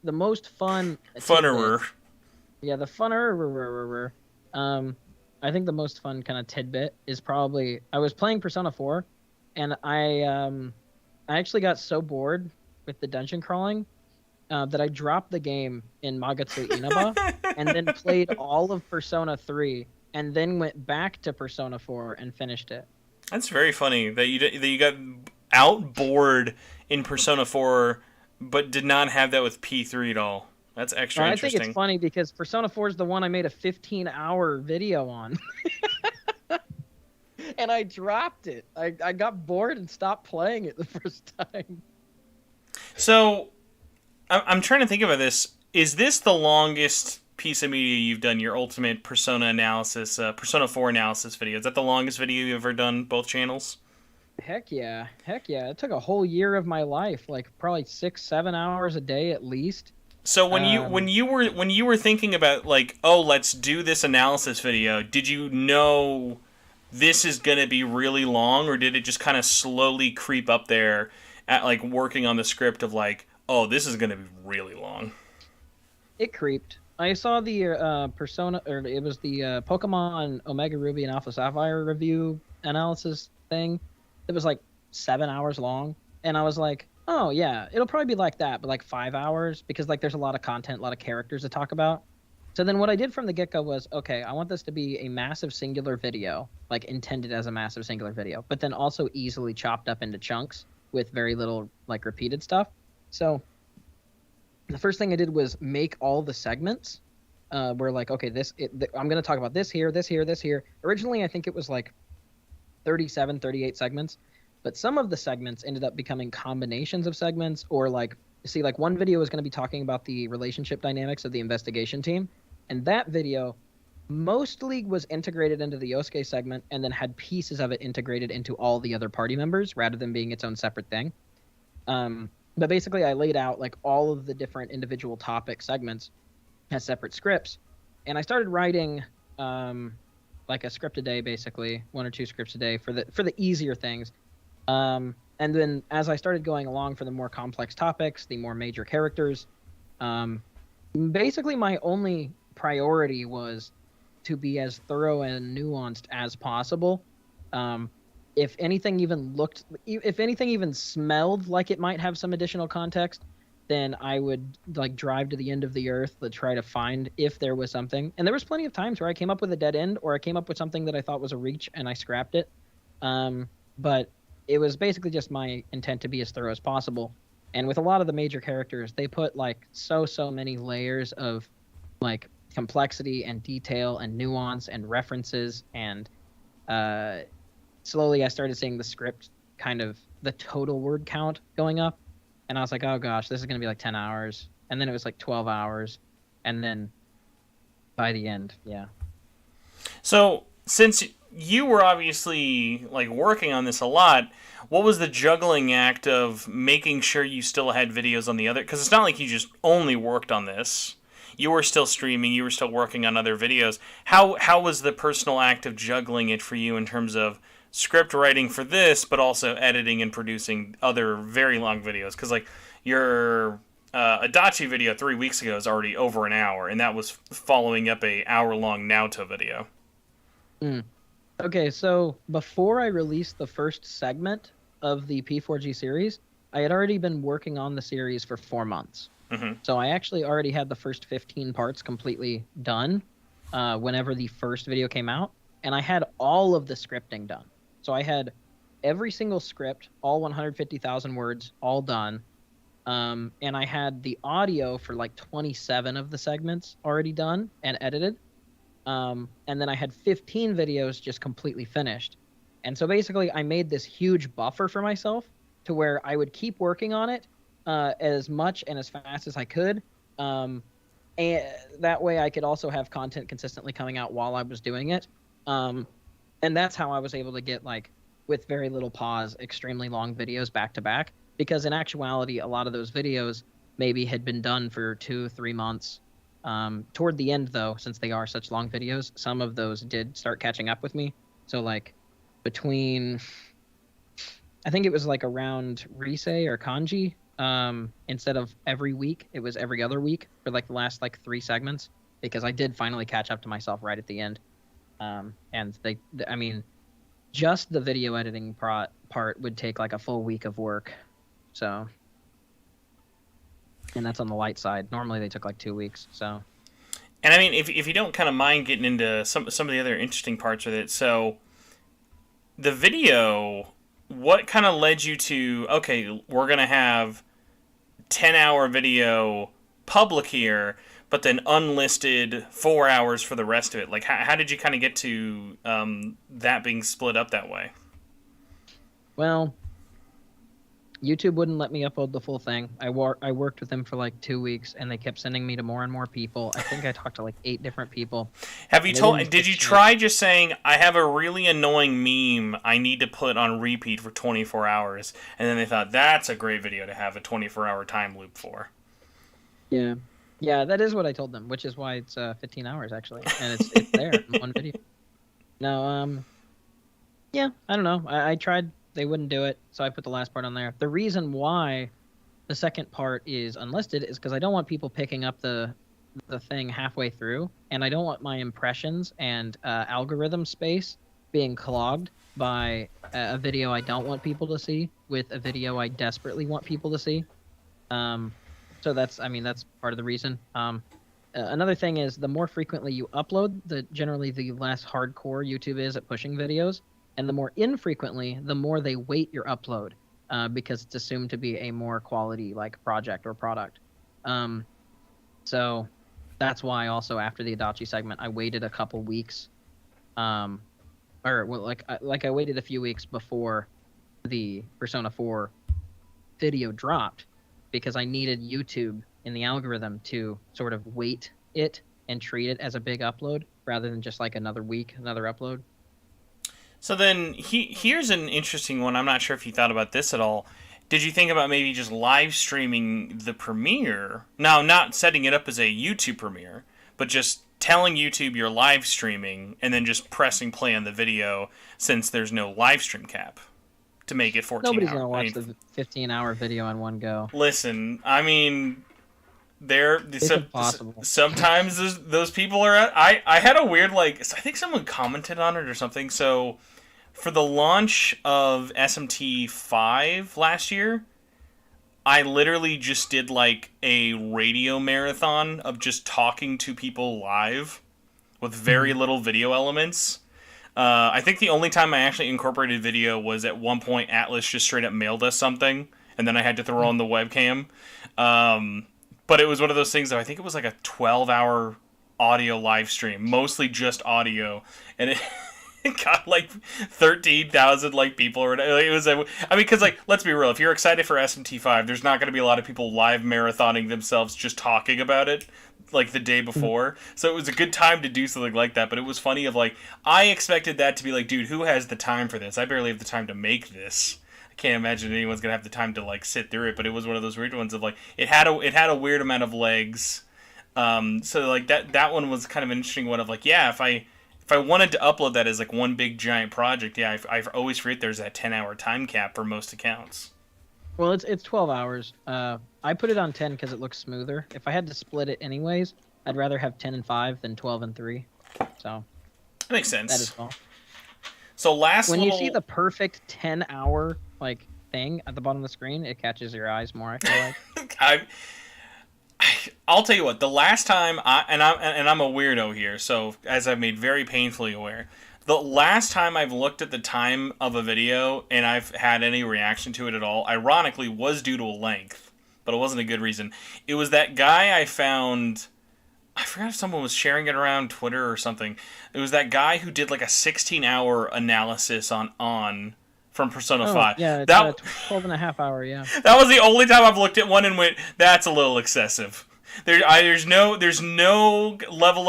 the most fun Funnerer. Yeah, the funner. I think the most fun kind of tidbit is probably I was playing Persona 4, and I actually got so bored with the dungeon crawling that I dropped the game in Magatsu Inaba and then played all of Persona 3 and then went back to Persona 4 and finished it. That's very funny that you got outboard in Persona 4, but did not have that with P3 at all. That's extra I interesting. think it's funny because Persona 4 is the one I made a 15-hour video on. And I dropped it. I got bored and stopped playing it the first time. So, I'm trying to think about this. Is this the longest piece of media you've done, your ultimate Persona analysis, Persona 4 analysis video? Is that the longest video you've ever done, both channels? Heck yeah. It took a whole year of my life, like probably 6-7 hours a day at least. So when you were thinking about like, oh, let's do this analysis video, did you know this is gonna be really long, or did it just kind of slowly creep up there at like working on the script of like, oh, this is gonna be really long? It creeped. I saw the Persona, or it was the Pokemon Omega Ruby and Alpha Sapphire review analysis thing. It was like 7 hours long, and I was like, oh yeah, it'll probably be like that, but like 5 hours because like there's a lot of content, a lot of characters to talk about. So then what I did from the get-go was, okay, I want this to be a massive singular video, like intended as a massive singular video, but then also easily chopped up into chunks with very little like repeated stuff. So the first thing I did was make all the segments where like, okay, I'm going to talk about this here, this here, this here. Originally, I think it was like 37, 38 segments. But some of the segments ended up becoming combinations of segments, or like, see, like one video is going to be talking about the relationship dynamics of the investigation team. And that video mostly was integrated into the Yosuke segment and then had pieces of it integrated into all the other party members rather than being its own separate thing. But basically I laid out like all of the different individual topic segments as separate scripts. And I started writing like a script a day, basically 1 or 2 scripts a day for the easier things. And then as I started going along for the more complex topics, the more major characters, basically my only priority was to be as thorough and nuanced as possible. If anything even smelled like it might have some additional context, then I would like drive to the end of the earth to try to find if there was something. And there was plenty of times where I came up with a dead end, or I came up with something that I thought was a reach and I scrapped it. But it was basically just my intent to be as thorough as possible. And with a lot of the major characters, they put like so many layers of like complexity and detail and nuance and references. And slowly I started seeing the script kind of the total word count going up. And I was like, oh gosh, this is going to be like 10 hours. And then it was like 12 hours. And then by the end, yeah. So since you were obviously like working on this a lot, what was the juggling act of making sure you still had videos on the other? Because it's not like you just only worked on this. You were still streaming. You were still working on other videos. How was the personal act of juggling it for you in terms of script writing for this, but also editing and producing other very long videos? Because like your Adachi video 3 weeks ago is already over an hour, and that was following up a hour-long Naoto video. Okay, so before I released the first segment of the P4G series, I had already been working on the series for 4 months. Mm-hmm. So I actually already had the first 15 parts completely done whenever the first video came out. And I had all of the scripting done. So I had every single script, all 150,000 words, all done. And I had the audio for like 27 of the segments already done and edited. And then I had 15 videos just completely finished. And so basically, I made this huge buffer for myself to where I would keep working on it as much and as fast as I could. And that way I could also have content consistently coming out while I was doing it. And that's how I was able to get, like, with very little pause, extremely long videos back to back. Because in actuality, a lot of those videos maybe had been done for 2-3 months. Toward the end, though, since they are such long videos, some of those did start catching up with me. So, like, between, I think it was like around Risei or Kanji, instead of every week, it was every other week for like the last like 3 segments, because I did finally catch up to myself right at the end. And I mean, just the video editing part would take like a full week of work. So, and that's on the light side. Normally they took like 2 weeks. So, and I mean, if you don't kind of mind getting into some of the other interesting parts with it, so the video, what kind of led you to, okay, we're gonna have 10-hour video public here, but then unlisted 4 hours for the rest of it? Like, how did you kind of get to that being split up that way? well, YouTube wouldn't let me upload the full thing. I worked with them for like 2 weeks, and they kept sending me to more and more people. I think I talked to like 8 different people. Did you try just saying, I have a really annoying meme I need to put on repeat for 24 hours, and then they thought, that's a great video to have a 24-hour time loop for? Yeah. Yeah, that is what I told them, which is why it's 15 hours, actually. And it's there in one video. No, yeah, I don't know. I tried. They wouldn't do it, so I put the last part on there. The reason why the second part is unlisted is because I don't want people picking up the thing halfway through, and I don't want my impressions and algorithm space being clogged by a video I don't want people to see with a video I desperately want people to see. So that's part of the reason. Another thing is, the more frequently you upload, generally the less hardcore YouTube is at pushing videos. And the more infrequently, the more they weight your upload, because it's assumed to be a more quality like project or product. So that's why also after the Adachi segment, I waited a couple weeks, I waited a few weeks before the Persona 4 video dropped, because I needed YouTube in the algorithm to sort of weight it and treat it as a big upload rather than just like another week, another upload. So then, here's an interesting one. I'm not sure if you thought about this at all. Did you think about maybe just live streaming the premiere? Now, not setting it up as a YouTube premiere, but just telling YouTube you're live streaming and then just pressing play on the video, since there's no live stream cap, to make it 14 Nobody's hours. going to watch the 15-hour video in one go. Listen, I mean, It's impossible. sometimes those people are I had a weird, like, I think someone commented on it or something. So for the launch of SMT 5 last year, I literally just did like a radio marathon of just talking to people live with very little video elements. I think the only time I actually incorporated video was at one point Atlas just straight up mailed us something, and then I had to throw on the webcam. But it was one of those things that I think it was like a 12-hour audio live stream, mostly just audio, and it got like 13,000 like people or whatever. It was, because like, let's be real, if you're excited for SMT5, there's not going to be a lot of people live marathoning themselves just talking about it like the day before. So it was a good time to do something like that. But it was funny of like, I expected that to be like, dude, who has the time for this? I barely have the time to make this. I can't imagine anyone's gonna have the time to like sit through it. But it was one of those weird ones of like, it had a weird amount of legs. So like that one was kind of an interesting one of like, yeah, if I wanted to upload that as like one big giant project, yeah, I always forget there's that 10-hour time cap for most accounts. Well, it's 12 hours. I put it on 10 because it looks smoother. If I had to split it anyways, I'd rather have 10 and 5 than 12 and 3. So that makes sense. That is all. So you see the perfect 10-hour like thing at the bottom of the screen, it catches your eyes more, I feel like. I, I'll tell you what. The last time I'm a weirdo here, so as I've made very painfully aware, the last time I've looked at the time of a video and I've had any reaction to it at all, ironically, was due to length, but it wasn't a good reason. It was that guy I found. I forgot if someone was sharing it around Twitter or something. It was that guy who did like a 16-hour analysis on from Persona 5. Yeah, it's that 12 and a half hour, yeah. that was the only time I've looked at one and went, "That's a little excessive." There's no level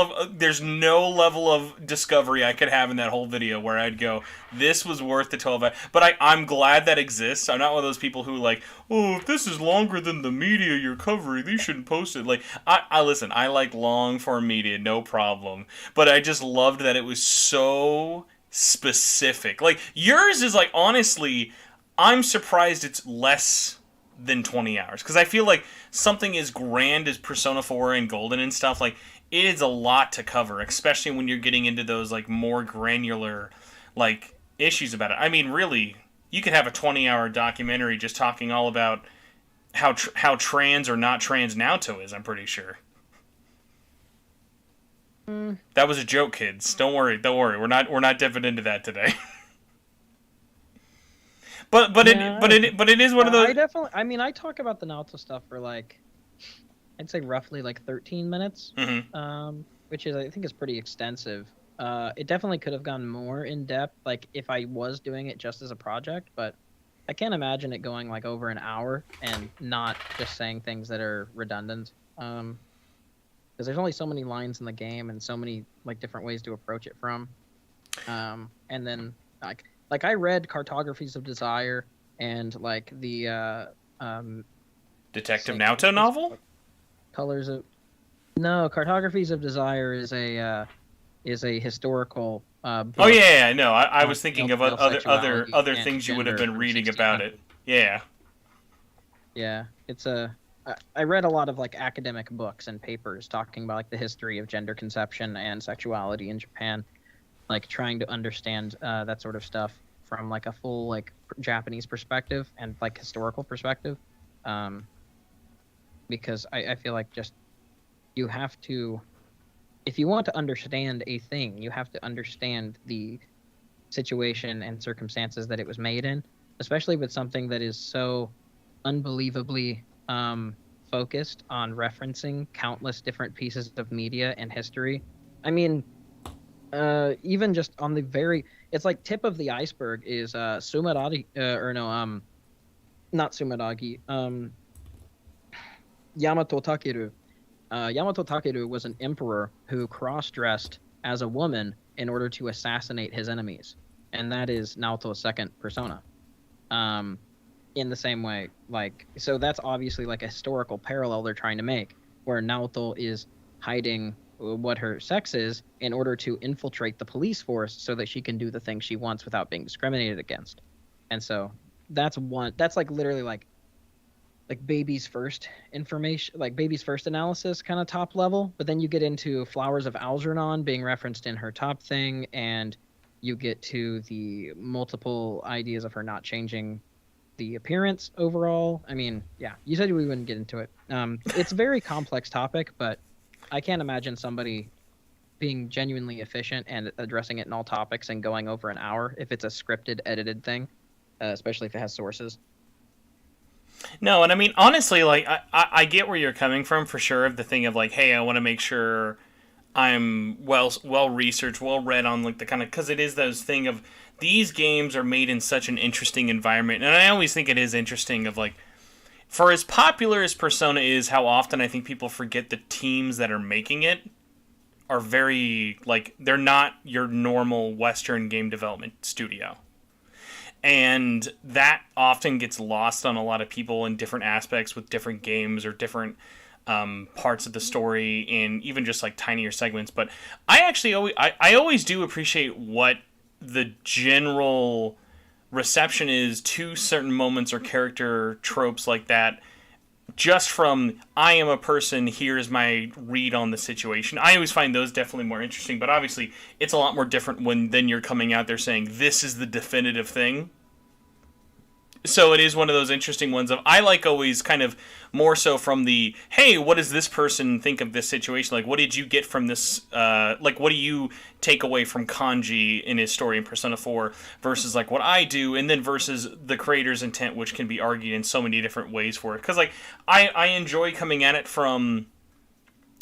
of discovery I could have in that whole video where I'd go, "This was worth the 12 hours." But I'm glad that exists. I'm not one of those people who like, "Oh, if this is longer than the media you're covering, you shouldn't post it." Like, I listen. I like long form media, no problem. But I just loved that it was so specific. Like yours is like, honestly, I'm surprised it's less than 20 hours, because I feel like something as grand as Persona 4 and Golden and stuff, like, it is a lot to cover, especially when you're getting into those like more granular like issues about it. I mean, really, you could have a 20-hour documentary just talking all about how trans or not trans Naoto is. I'm pretty sure. That was a joke, kids. Don't worry. We're not dipping into that today. But it is one of those. I talk about the Naruto stuff for like, I'd say roughly like 13 minutes, which is, I think, is pretty extensive. It definitely could have gone more in depth, like if I was doing it just as a project, but I can't imagine it going like over an hour and not just saying things that are redundant. Because there's only so many lines in the game and so many like different ways to approach it from. And then like I read Cartographies of Desire and like the Detective Naoto novel? Colors of Cartographies of Desire is a historical book. Oh yeah, no, I was thinking of other things you would have been reading about it. Yeah. Yeah, I read a lot of like academic books and papers talking about like the history of gender conception and sexuality in Japan, like trying to understand that sort of stuff from like a full like Japanese perspective and like historical perspective, because I feel like just you have to, if you want to understand a thing, you have to understand the situation and circumstances that it was made in, especially with something that is so unbelievably focused on referencing countless different pieces of media and history. I mean, even just on the it's like tip of the iceberg is Sumeragi, not Sumeragi, Yamato Takeru. Yamato Takeru was an emperor who cross-dressed as a woman in order to assassinate his enemies, and that is Naoto's second persona. In the same way, like, so that's obviously like a historical parallel they're trying to make, where Naoto is hiding what her sex is in order to infiltrate the police force so that she can do the things she wants without being discriminated against. And so that's like literally like baby's first information, like baby's first analysis, kind of top level. But then you get into Flowers of Algernon being referenced in her top thing, and you get to the multiple ideas of her not changing the appearance overall. I mean, yeah, you said we wouldn't get into it. It's a very complex topic, but I can't imagine somebody being genuinely efficient and addressing it in all topics and going over an hour if it's a scripted, edited thing, especially if it has sources. No, and I mean, honestly, like, I get where you're coming from, for sure, of the thing of, like, hey, I want to make sure I'm well-researched, well-read on, like, the kind of, because it is those thing of, these games are made in such an interesting environment, and I always think it is interesting of, like, for as popular as Persona is, how often I think people forget the teams that are making it are very, like, they're not your normal Western game development studio. And that often gets lost on a lot of people in different aspects with different games or different parts of the story, and even just like tinier segments. But I always do appreciate what the general reception is to certain moments or character tropes like that. Just from, I am a person, here's my read on the situation. I always find those definitely more interesting, but obviously it's a lot more different when then you're coming out there saying, this is the definitive thing. so it is one of those interesting ones of I like always kind of more so from the hey, what does this person think of this situation? Like, what did you get from this? Like, what do you take away from Kanji in his story in Persona 4 versus like what I do, and then versus the creator's intent, which can be argued in so many different ways for it. Because like I enjoy coming at it from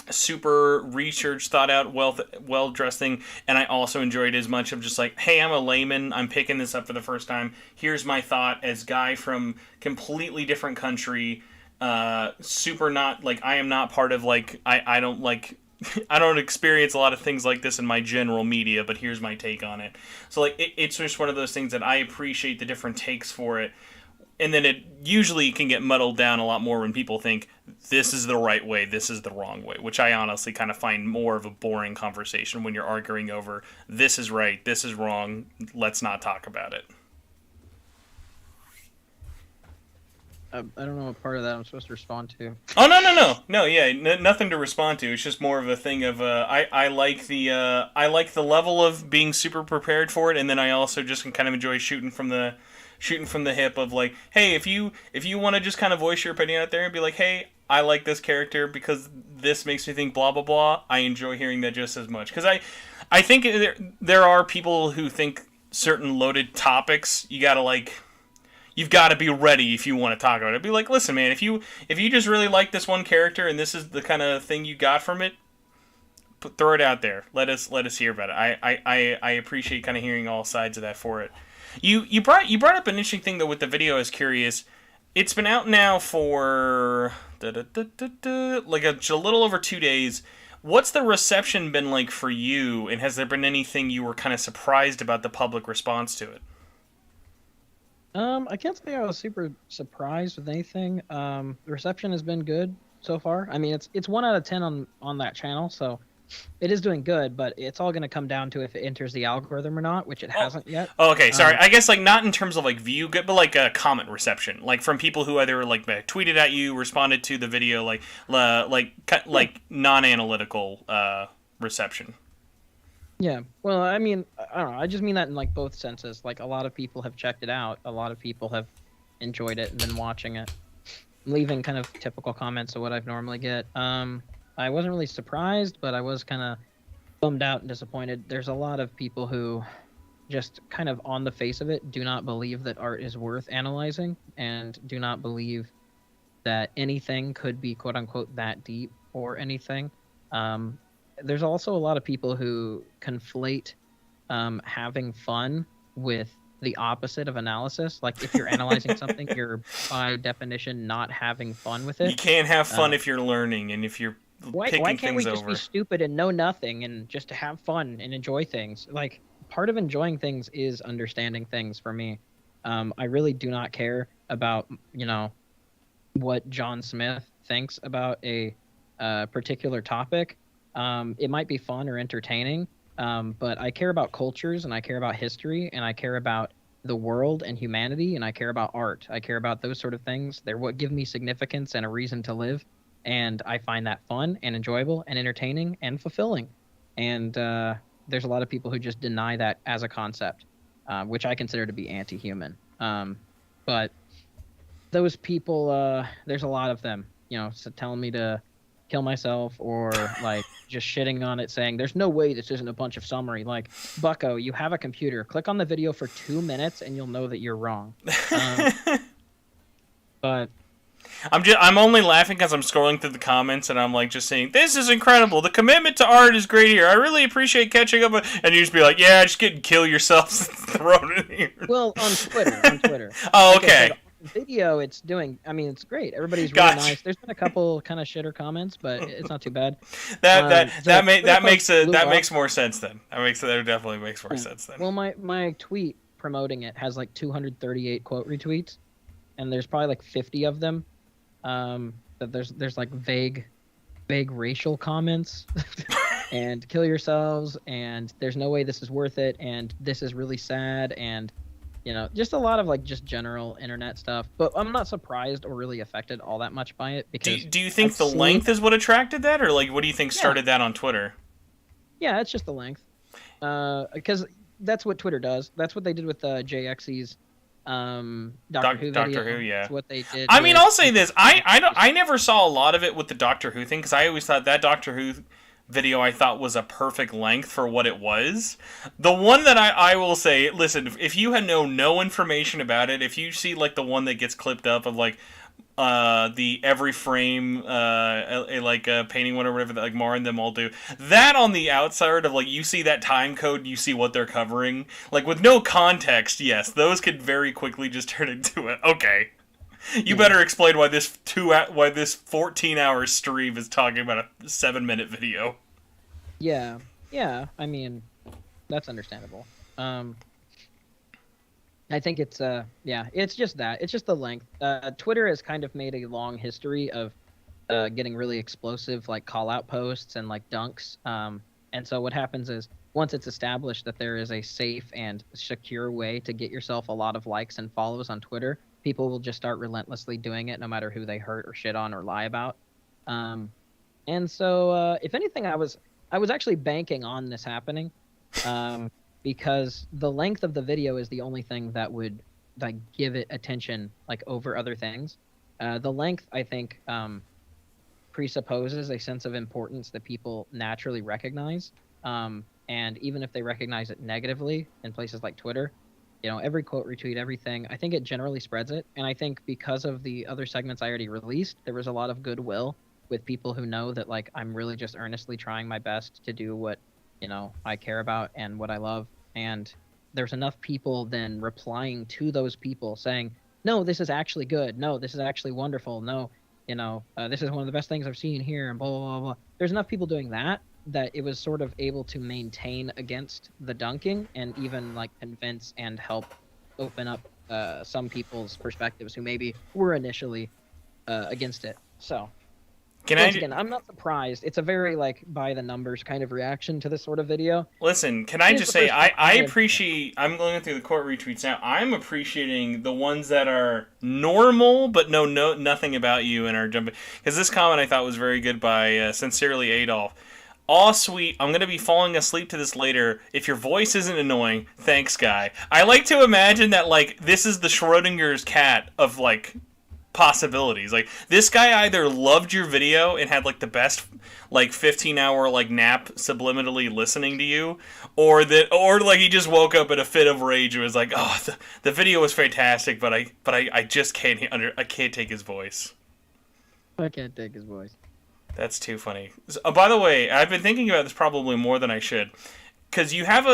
super research, thought out, well dressed thing, and I also enjoyed as much of just like, hey, I'm a layman, I'm picking this up for the first time. Here's my thought as guy from completely different country, super not like I am not part of like I don't like I don't experience a lot of things like this in my general media, but here's my take on it. So like it's just one of those things that I appreciate the different takes for it. And then it usually can get muddled down a lot more when people think this is the right way, this is the wrong way, which I honestly kind of find more of a boring conversation when you're arguing over this is right, this is wrong, let's not talk about it. I don't know what part of that I'm supposed to respond to. Oh no, yeah, nothing to respond to. It's just more of a thing of I like the level of being super prepared for it, and then I also just can kind of enjoy shooting from the hip of like, hey, if you want to just kind of voice your opinion out there and be like, hey, I like this character because this makes me think blah blah blah, I enjoy hearing that just as much. Because I think there are people who think certain loaded topics you've got to be ready if you want to talk about it. It'd be like, listen, man, if you just really like this one character and this is the kind of thing you got from it, throw it out there. Let us hear about it. I appreciate kind of hearing all sides of that for it. You brought up an interesting thing though with the video. I was curious. It's been out now for like a little over 2 days. What's the reception been like for you? And has there been anything you were kind of surprised about the public response to it? I can't say I was super surprised with anything. The reception has been good so far. I mean, it's 1 out of 10 on that channel, so it is doing good. But it's all going to come down to if it enters the algorithm or not, which it hasn't yet. Oh, okay, sorry. I guess like not in terms of like view, but like a comment reception, like from people who either like tweeted at you, responded to the video, like non-analytical reception. Yeah, well, I mean, I don't know. I just mean that in like both senses. Like a lot of people have checked it out. A lot of people have enjoyed it and been watching it, leaving kind of typical comments of what I've normally get. I wasn't really surprised, but I was kind of bummed out and disappointed. There's a lot of people who just kind of on the face of it do not believe that art is worth analyzing and do not believe that anything could be quote unquote that deep or anything. There's also a lot of people who conflate having fun with the opposite of analysis. Like if you're analyzing something, you're by definition not having fun with it. You can't have fun if you're learning and if you're picking why can't we things just over. be stupid and know nothing and just have fun and enjoy things? Like part of enjoying things is understanding things for me. I really do not care about, what John Smith thinks about a particular topic. It might be fun or entertaining, but I care about cultures and I care about history and I care about the world and humanity and I care about art. I care about those sort of things. They're what give me significance and a reason to live. And I find that fun and enjoyable and entertaining and fulfilling. And there's a lot of people who just deny that as a concept, which I consider to be anti-human. But those people, there's a lot of them, telling me to kill myself or like just shitting on it, saying there's no way this isn't a bunch of summary. Like, bucko, you have a computer. Click on the video for 2 minutes and you'll know that you're wrong. But I'm only laughing because I'm scrolling through the comments and I'm like just saying, this is incredible. The commitment to art is great here. I really appreciate catching up. And you just be like, yeah, just get and kill yourselves and throw it in here. Well, on Twitter. Oh, like okay. Video, it's great. Everybody's really nice. There's been a couple kind of shitter comments, but it's not too bad. That makes more sense then. That definitely makes more sense then. Well, my tweet promoting it has like 238 quote retweets, and there's probably like 50 of them. That there's like vague racial comments and kill yourselves and there's no way this is worth it and this is really sad and just a lot of like just general internet stuff. But I'm not surprised or really affected all that much by it because do you think length is what attracted that, or like what do you think started that on Twitter? Yeah, it's just the length. Because that's what Twitter does. That's what they did with JXE's Doctor Who Doctor video. Who, yeah. It's what they did I mean, with. I'll say this: I never saw a lot of it with the Doctor Who thing because I always thought that Doctor Who video I thought was a perfect length for what it was. The one that I will say, listen, if you had no information about it, if you see like the one that gets clipped up of like the every frame like painting one or whatever that like Mar and them all do, that on the outside of like you see that time code, you see what they're covering, like with no context, yes, those could very quickly just turn into it. Okay, you better explain why this 14-hour stream is talking about a 7-minute video. Yeah, yeah. I mean, that's understandable. I think it's yeah, it's just that. It's just the length. Twitter has kind of made a long history of getting really explosive like call out posts and like dunks. And so what happens is once it's established that there is a safe and secure way to get yourself a lot of likes and follows on Twitter, people will just start relentlessly doing it no matter who they hurt or shit on or lie about. And so if anything, I was actually banking on this happening. Because the length of the video is the only thing that would like give it attention like over other things. The length, I think, presupposes a sense of importance that people naturally recognize. And even if they recognize it negatively in places like Twitter, every quote, retweet, everything, I think it generally spreads it. And I think because of the other segments I already released, there was a lot of goodwill with people who know that like I'm really just earnestly trying my best to do what I care about and what I love. And there's enough people then replying to those people saying, no, this is actually good. No, this is actually wonderful. No, this is one of the best things I've seen here and blah, blah, blah, blah. There's enough people doing that it was sort of able to maintain against the dunking and even like convince and help open up some people's perspectives who maybe were initially against it. So again, I'm not surprised. It's a very like by the numbers kind of reaction to this sort of video. Listen, can I just say I appreciate. I'm going through the court retweets now. I'm appreciating the ones that are normal but know nothing about you and are jumping. Because this comment I thought was very good by Sincerely Adolf. Aw, sweet. I'm going to be falling asleep to this later. If your voice isn't annoying, thanks, guy. I like to imagine that like this is the Schrodinger's cat of like possibilities. Like this guy either loved your video and had like the best like 15-hour like nap subliminally listening to you, or like he just woke up in a fit of rage and was like, oh, the video was fantastic, but I just can't I can't take his voice. I can't take his voice. That's too funny. So, by the way, I've been thinking about this probably more than I should, because you have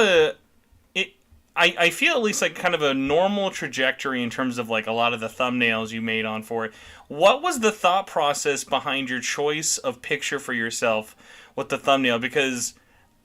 I feel at least like kind of a normal trajectory in terms of like a lot of the thumbnails you made on for it. What was the thought process behind your choice of picture for yourself with the thumbnail? Because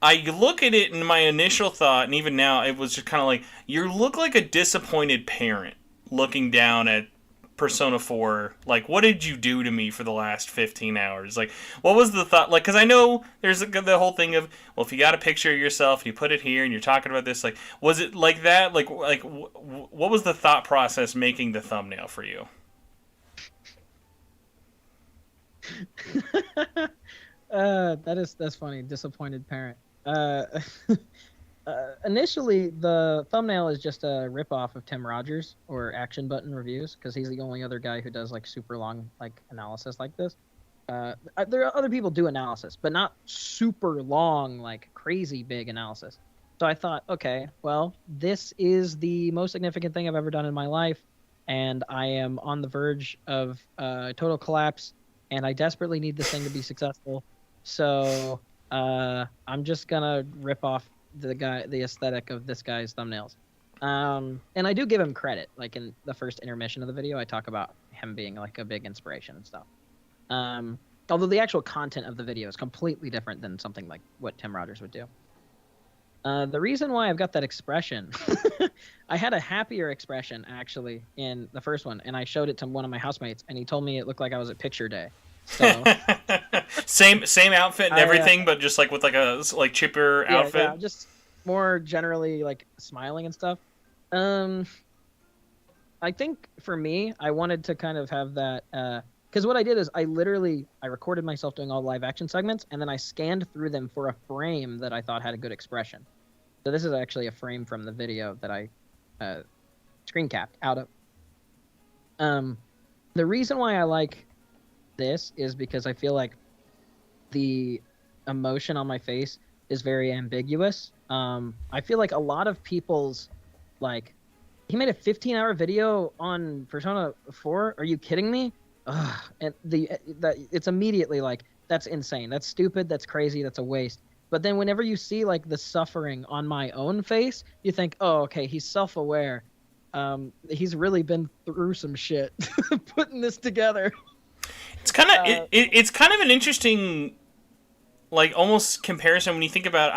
I look at it and my initial thought, and even now, it was just kind of like, you look like a disappointed parent looking down at Persona 4, like, what did you do to me for the last 15 hours? Like, what was the thought? Like, because I know there's the whole thing of, well, if you got a picture of yourself and you put it here and you're talking about this, like, was it like that? Like what was the thought process making the thumbnail for you? That's funny. Disappointed parent. Initially, the thumbnail is just a ripoff of Tim Rogers or Action Button Reviews, because he's the only other guy who does like super long like analysis like this. There are other people do analysis, but not super long, like crazy big analysis. So I thought, okay, well, this is the most significant thing I've ever done in my life, and I am on the verge of total collapse, and I desperately need this thing to be successful. So I'm just gonna rip off the aesthetic of this guy's thumbnails. And I do give him credit. Like in the first intermission of the video, I talk about him being like a big inspiration and stuff. Although the actual content of the video is completely different than something like what Tim Rogers would do. The reason why I've got that expression, I had a happier expression actually in the first one, and I showed it to one of my housemates, and he told me it looked like I was at picture day. So same outfit and everything, but just like with like a like chipper outfit. Yeah, just more generally like smiling and stuff. I think for me, I wanted to kind of have that because what I did is I recorded myself doing all live action segments, and then I scanned through them for a frame that I thought had a good expression. So this is actually a frame from the video that I screen capped out of. The reason why I like this is because I feel like the emotion on my face is very ambiguous. I feel like a lot of people's like he made a 15-hour video on Persona 4. Are you kidding me? Ugh. And it's immediately like that's insane. That's stupid. That's crazy. That's a waste. But then whenever you see like the suffering on my own face, you think, oh, okay, he's self-aware. He's really been through some shit putting this together. It's kind of it's kind of an interesting, like, almost comparison when you think about.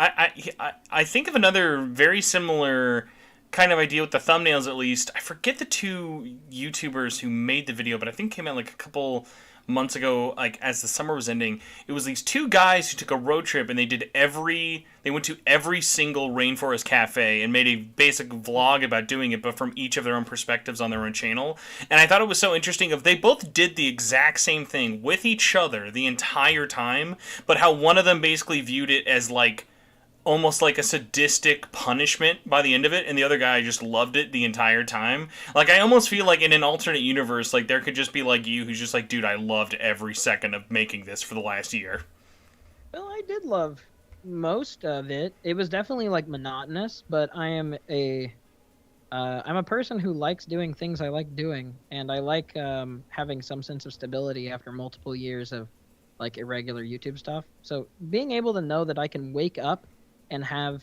I think of another very similar kind of idea with the thumbnails. At least I forget the two YouTubers who made the video, but I think it came out like a couple months ago, like as the summer was ending. It was these two guys who took a road trip and they went to every single rainforest cafe and made a basic vlog about doing it, but from each of their own perspectives on their own channel. And I thought it was so interesting of they both did the exact same thing with each other the entire time, but how one of them basically viewed it as like almost like a sadistic punishment by the end of it, and the other guy just loved it the entire time. Like, I almost feel like in an alternate universe, like, there could just be, like, you who's just like, dude, I loved every second of making this for the last year. Well, I did love most of it. It was definitely, like, monotonous, but I'm a person who likes doing things I like doing, and I like having some sense of stability after multiple years of, like, irregular YouTube stuff. So being able to know that I can wake up and have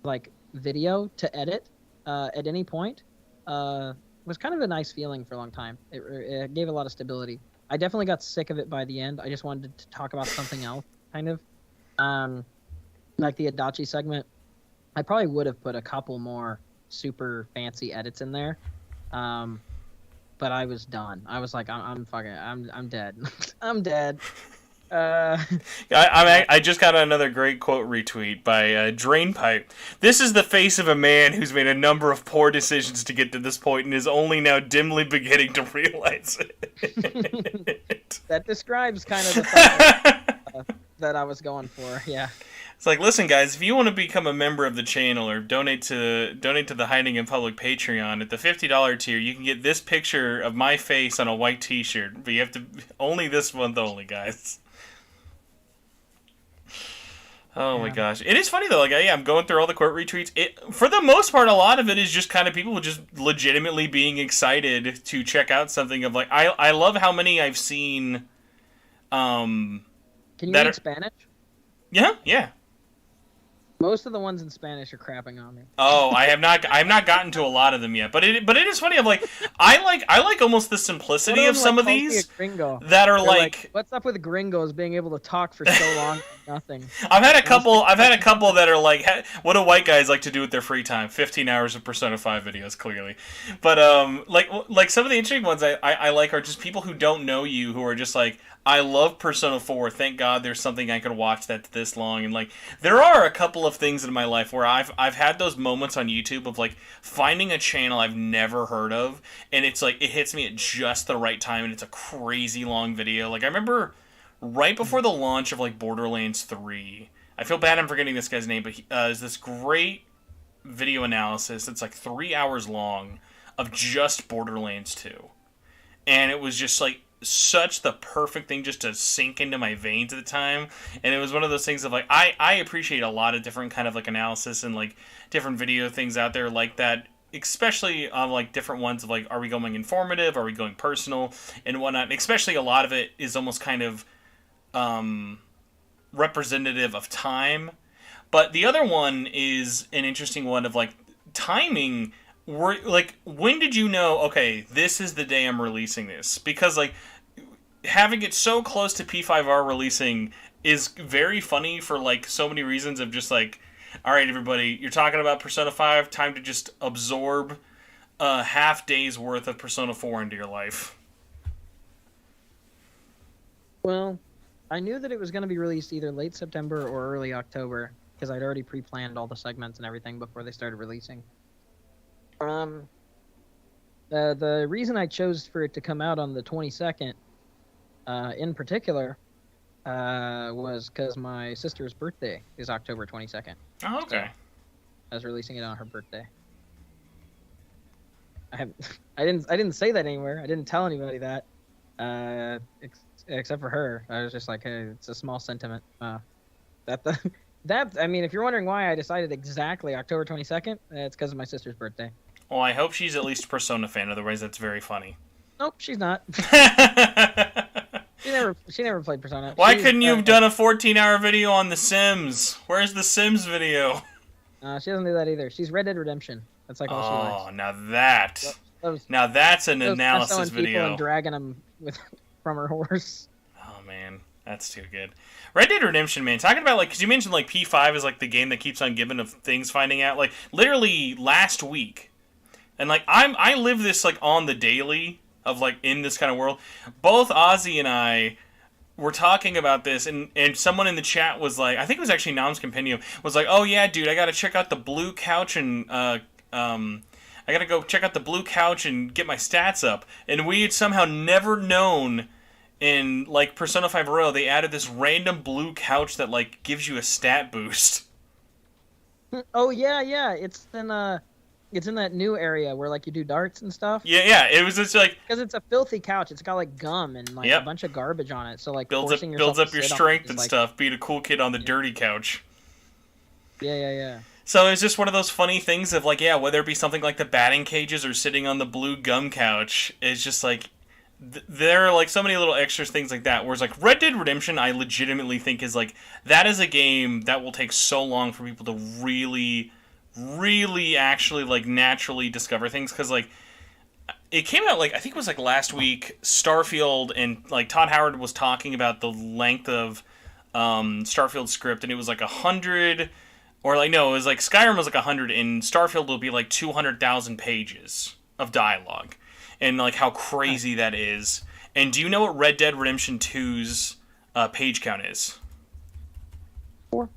like video to edit at any point was kind of a nice feeling for a long time. It gave a lot of stability. I definitely got sick of it by the end. I just wanted to talk about something else, kind of. Like the Adachi segment, I probably would have put a couple more super fancy edits in there, but I was done. I was like, I'm dead. I'm dead. I just got another great quote retweet by Drainpipe. This is the face of a man who's made a number of poor decisions to get to this point and is only now dimly beginning to realize it. That describes kind of the thought that I was going for. Yeah. It's like, listen, guys, if you want to become a member of the channel or donate to the Hiding in Public Patreon at the $50 tier, you can get this picture of my face on a white T-shirt. But you have to only this month only, guys. Oh my gosh. It is funny though, like, I'm going through all the quote retweets. For the most part, a lot of it is just kind of people just legitimately being excited to check out something of like, I love how many I've seen, Can you read Spanish? Yeah. Most of the ones in Spanish are crapping on me. Oh, I have not gotten to a lot of them yet. But it is funny. I'm like, I like almost the simplicity of some of these that are like, what's up with gringos being able to talk for so long for nothing? I've had a couple that are like, what do white guys like to do with their free time? 15 hours of Persona 5 videos, clearly. But like some of the interesting ones I like are just people who don't know you who are just like, I love Persona 4. Thank God there's something I could watch that's this long. And like, there are a couple of things in my life where I've had those moments on YouTube of like finding a channel I've never heard of, and it's like it hits me at just the right time, and it's a crazy long video. Like, I remember right before the launch of like Borderlands 3. I feel bad I'm forgetting this guy's name, but he is this great video analysis that's like 3 hours long of just Borderlands 2. And it was just like such the perfect thing just to sink into my veins at the time. And it was one of those things of like, I appreciate a lot of different kind of like analysis and like different video things out there like that, especially on like different ones of like, are we going informative, are we going personal and whatnot. And especially a lot of it is almost kind of representative of time. But the other one is an interesting one of like timing. Like, when did you know, okay, this is the day I'm releasing this? Because like having it so close to P5R releasing is very funny for like so many reasons of just like, all right, everybody, you're talking about Persona 5, time to just absorb a half day's worth of Persona 4 into your life. Well, I knew that it was going to be released either late September or early October because I'd already pre-planned all the segments and everything before they started releasing. The reason I chose for it to come out on the 22nd, in particular, was because my sister's birthday is October 22nd. Oh, okay. So I was releasing it on her birthday. I have I didn't say that anywhere. I didn't tell anybody that. Except for her. I was just like, hey, it's a small sentiment. That the that I mean, if you're wondering why I decided exactly October 22nd, it's because of my sister's birthday. Well, I hope she's at least a Persona fan. Otherwise, that's very funny. Nope, she's not. She never played Persona. Why couldn't you have done a 14-hour video on The Sims? Where's the Sims video? She doesn't do that either. She's Red Dead Redemption. That's like all she likes. Oh, now that's an analysis video. And dragging them from her horse. Oh man, that's too good. Red Dead Redemption, man. Talking about because you mentioned P5 is the game that keeps on giving of things finding out. Literally last week, and I live this on the daily of in this kind of world. Both Ozzy and I were talking about this, and someone in the chat was I think it was actually Nam's Compendium, was oh yeah, dude, I gotta check out the blue couch and I gotta go check out the blue couch and get my stats up. And we had somehow never known in Persona 5 Royal they added this random blue couch that gives you a stat boost. Oh yeah, it's in that new area where you do darts and stuff. Yeah, it was just because it's a filthy couch. It's got gum and yep. a bunch of garbage on it. So builds up your strength and stuff. Being a cool kid on the dirty couch. Yeah. So it's just one of those funny things of whether it be something like the batting cages or sitting on the blue gum couch, it's just there are so many little extra things like that. Whereas Red Dead Redemption, I legitimately think is that is a game that will take so long for people to really actually naturally discover things, because it came out I think it was last week, Starfield, and Todd Howard was talking about the length of Starfield script, and it was 100, or no, it was Skyrim was 100, and Starfield will be 200,000 pages of dialogue, and how crazy that is. And do you know what Red Dead Redemption 2's page count is? 4.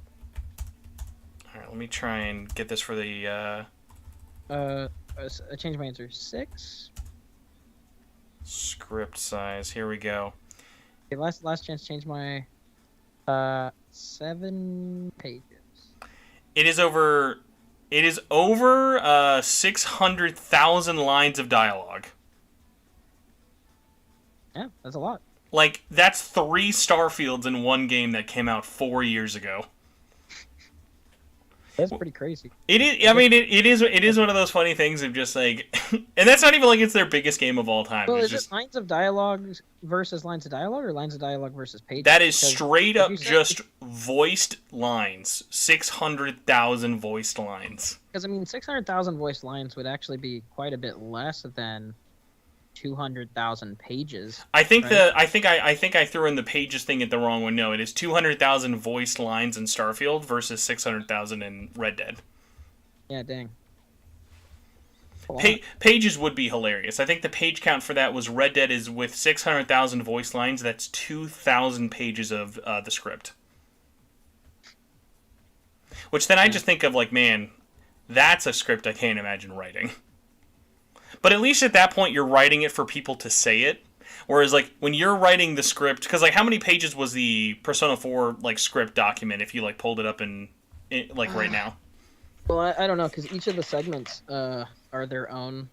Let me try and get this for the I changed my answer. 6. Script size. Here we go. Okay, last chance to change my 7 pages. It is over 600,000 lines of dialogue. Yeah, that's a lot. That's 3 Starfields in one game that came out 4 years ago. That's pretty crazy. It is. I mean, it is one of those funny things of just and that's not even it's their biggest game of all time. Well, it's is just it lines of dialogue versus lines of dialogue, or lines of dialogue versus pages? That is straight up just voiced lines. 600,000 voiced lines. Because 600,000 voiced lines would actually be quite a bit less than 200,000 pages. I think right? I think I threw in the pages thing at the wrong one. No, it is 200,000 voiced lines in Starfield versus 600,000 in Red Dead. Yeah, dang. Pages would be hilarious. I think the page count for that was Red Dead is with 600,000 voiced lines. That's 2,000 pages of the script. Which then I just think of man, that's a script I can't imagine writing. But at least at that point, you're writing it for people to say it. Whereas, when you're writing the script, because how many pages was the Persona 4 script document if you pulled it up in right now? Well, I don't know, because each of the segments are their own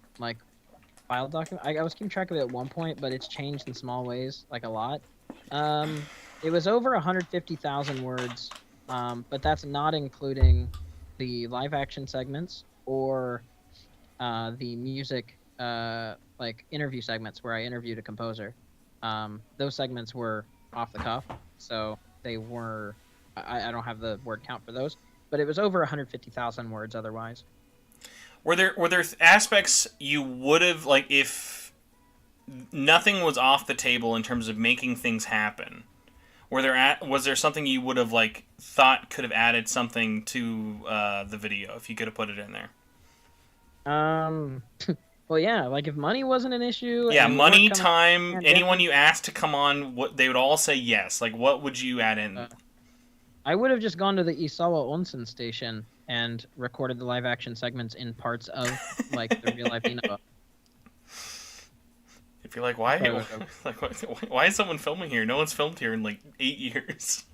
file document. I was keeping track of it at one point, but it's changed in small ways, a lot. It was over 150,000 words, but that's not including the live action segments or the music interview segments where I interviewed a composer. Those segments were off the cuff, so they were I don't have the word count for those, but it was over 150,000 words otherwise. Were there aspects you would have if nothing was off the table in terms of making things happen? Was there something you would have thought could have added something to the video if you could have put it in there? Well, yeah, if money wasn't an issue. Yeah, money, time, anyone you asked to come on, they would all say yes. What would you add in? I would have just gone to the Isawa Onsen station and recorded the live action segments in parts of the real life Inaba. If you're why is someone filming here? No one's filmed here in 8 years.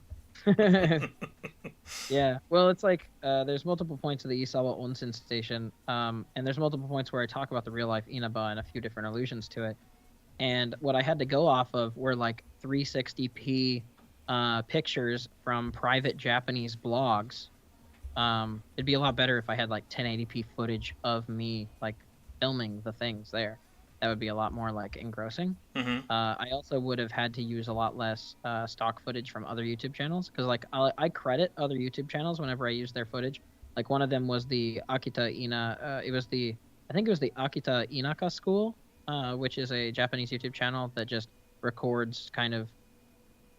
Yeah. Well, it's like there's multiple points of the Isawa Onsen station, and there's multiple points where I talk about the real life Inaba and a few different allusions to it. And what I had to go off of were like 360p pictures from private Japanese blogs. It'd be a lot better if I had like 1080p footage of me like filming the things there. That would be a lot more like engrossing. I also would have had to use a lot less stock footage from other YouTube channels because like I credit other YouTube channels whenever I use their footage. Like one of them was the Akita Ina. I think it was the Akita Inaka School, which is a Japanese YouTube channel that just records kind of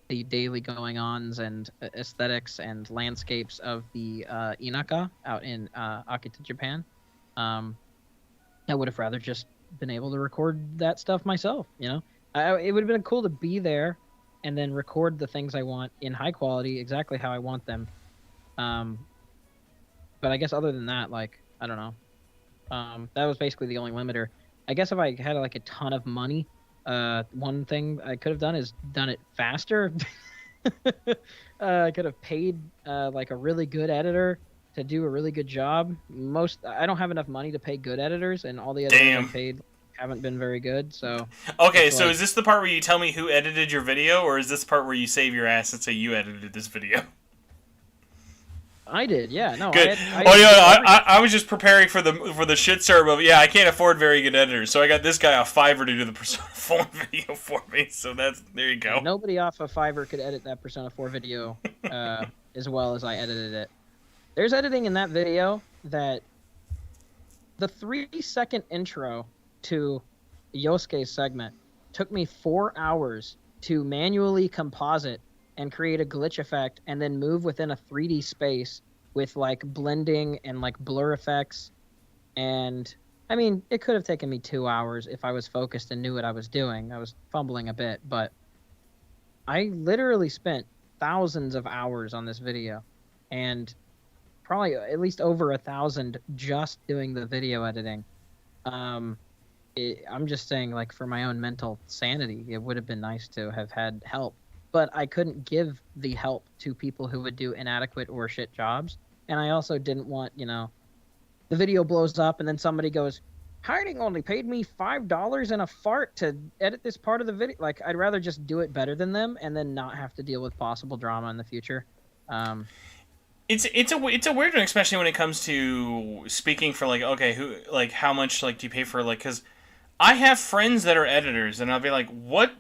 the daily going-ons and aesthetics and landscapes of the Inaka out in Akita, Japan. I would have rather just been able to record that stuff myself, it would have been cool to be there and then record the things I want in high quality exactly how I want them. But I guess other than that, like, I don't know. That was basically the only limiter. I guess if I had like a ton of money, one thing I could have done is done it faster. I could have paid like a really good editor to do a really good job. I don't have enough money to pay good editors, and all the editors I paid haven't been very good. So okay, so is this the part where you tell me who edited your video, or is this the part where you save your ass and say you edited this video? I did, yeah. No, good. I was just preparing for the shitstorm of I can't afford very good editors, so I got this guy off Fiverr to do the Persona 4 video for me. So there you go. Nobody off of Fiverr could edit that Persona 4 video as well as I edited it. There's editing in that video that the 3-second intro to Yosuke's segment took me 4 hours to manually composite and create a glitch effect and then move within a 3D space with like blending and like blur effects. And I mean, it could have taken me 2 hours if I was focused and knew what I was doing. I was fumbling a bit, but I literally spent thousands of hours on this video and probably at least over 1,000 just doing the video editing. I'm just saying, like, for my own mental sanity, it would have been nice to have had help. But I couldn't give the help to people who would do inadequate or shit jobs. And I also didn't want, the video blows up and then somebody goes, Hiding only paid me $5 and a fart to edit this part of the video. Like, I'd rather just do it better than them and then not have to deal with possible drama in the future. It's a weird one, especially when it comes to speaking for like, okay, how much like do you pay for, like, because I have friends that are editors and I'll be like, what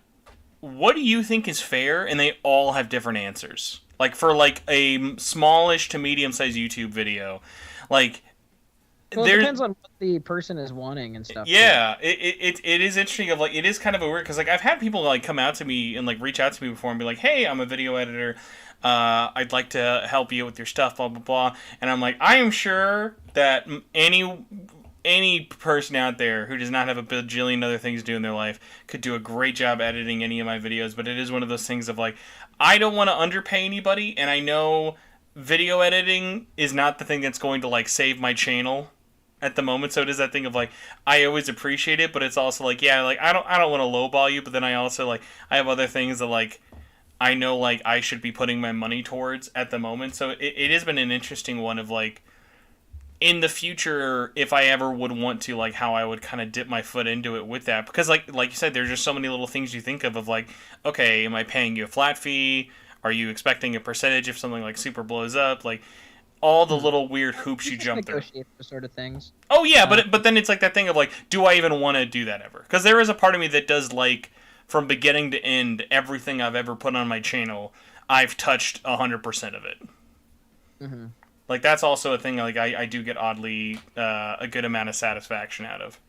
do you think is fair? And they all have different answers. Like for like a smallish to medium sized YouTube video, like. Well, it depends on what the person is wanting and stuff. Yeah, it is interesting. Of like, it is kind of a weird, because like I've had people like come out to me and like reach out to me before and be like, "Hey, I'm a video editor. I'd like to help you with your stuff." Blah blah blah. And I'm like, I am sure that any person out there who does not have a bajillion other things to do in their life could do a great job editing any of my videos. But it is one of those things of like, I don't want to underpay anybody, and I know video editing is not the thing that's going to like save my channel at the moment. So it is that thing of like, I always appreciate it, but it's also like, yeah, like I don't want to lowball you, but then I also like, I have other things that like I know like I should be putting my money towards at the moment. So it has been an interesting one of like, in the future, if I ever would want to, like, how I would kind of dip my foot into it with that, because like you said, there's just so many little things you think of like, okay, am I paying you a flat fee? Are you expecting a percentage if something like super blows up? Like, all the little weird hoops you jump through. Sort of things. Oh yeah, but then it's like that thing of like, do I even want to do that ever? Because there is a part of me that does like, from beginning to end, everything I've ever put on my channel, I've touched 100% of it. Mm-hmm. Like that's also a thing like I do get oddly a good amount of satisfaction out of.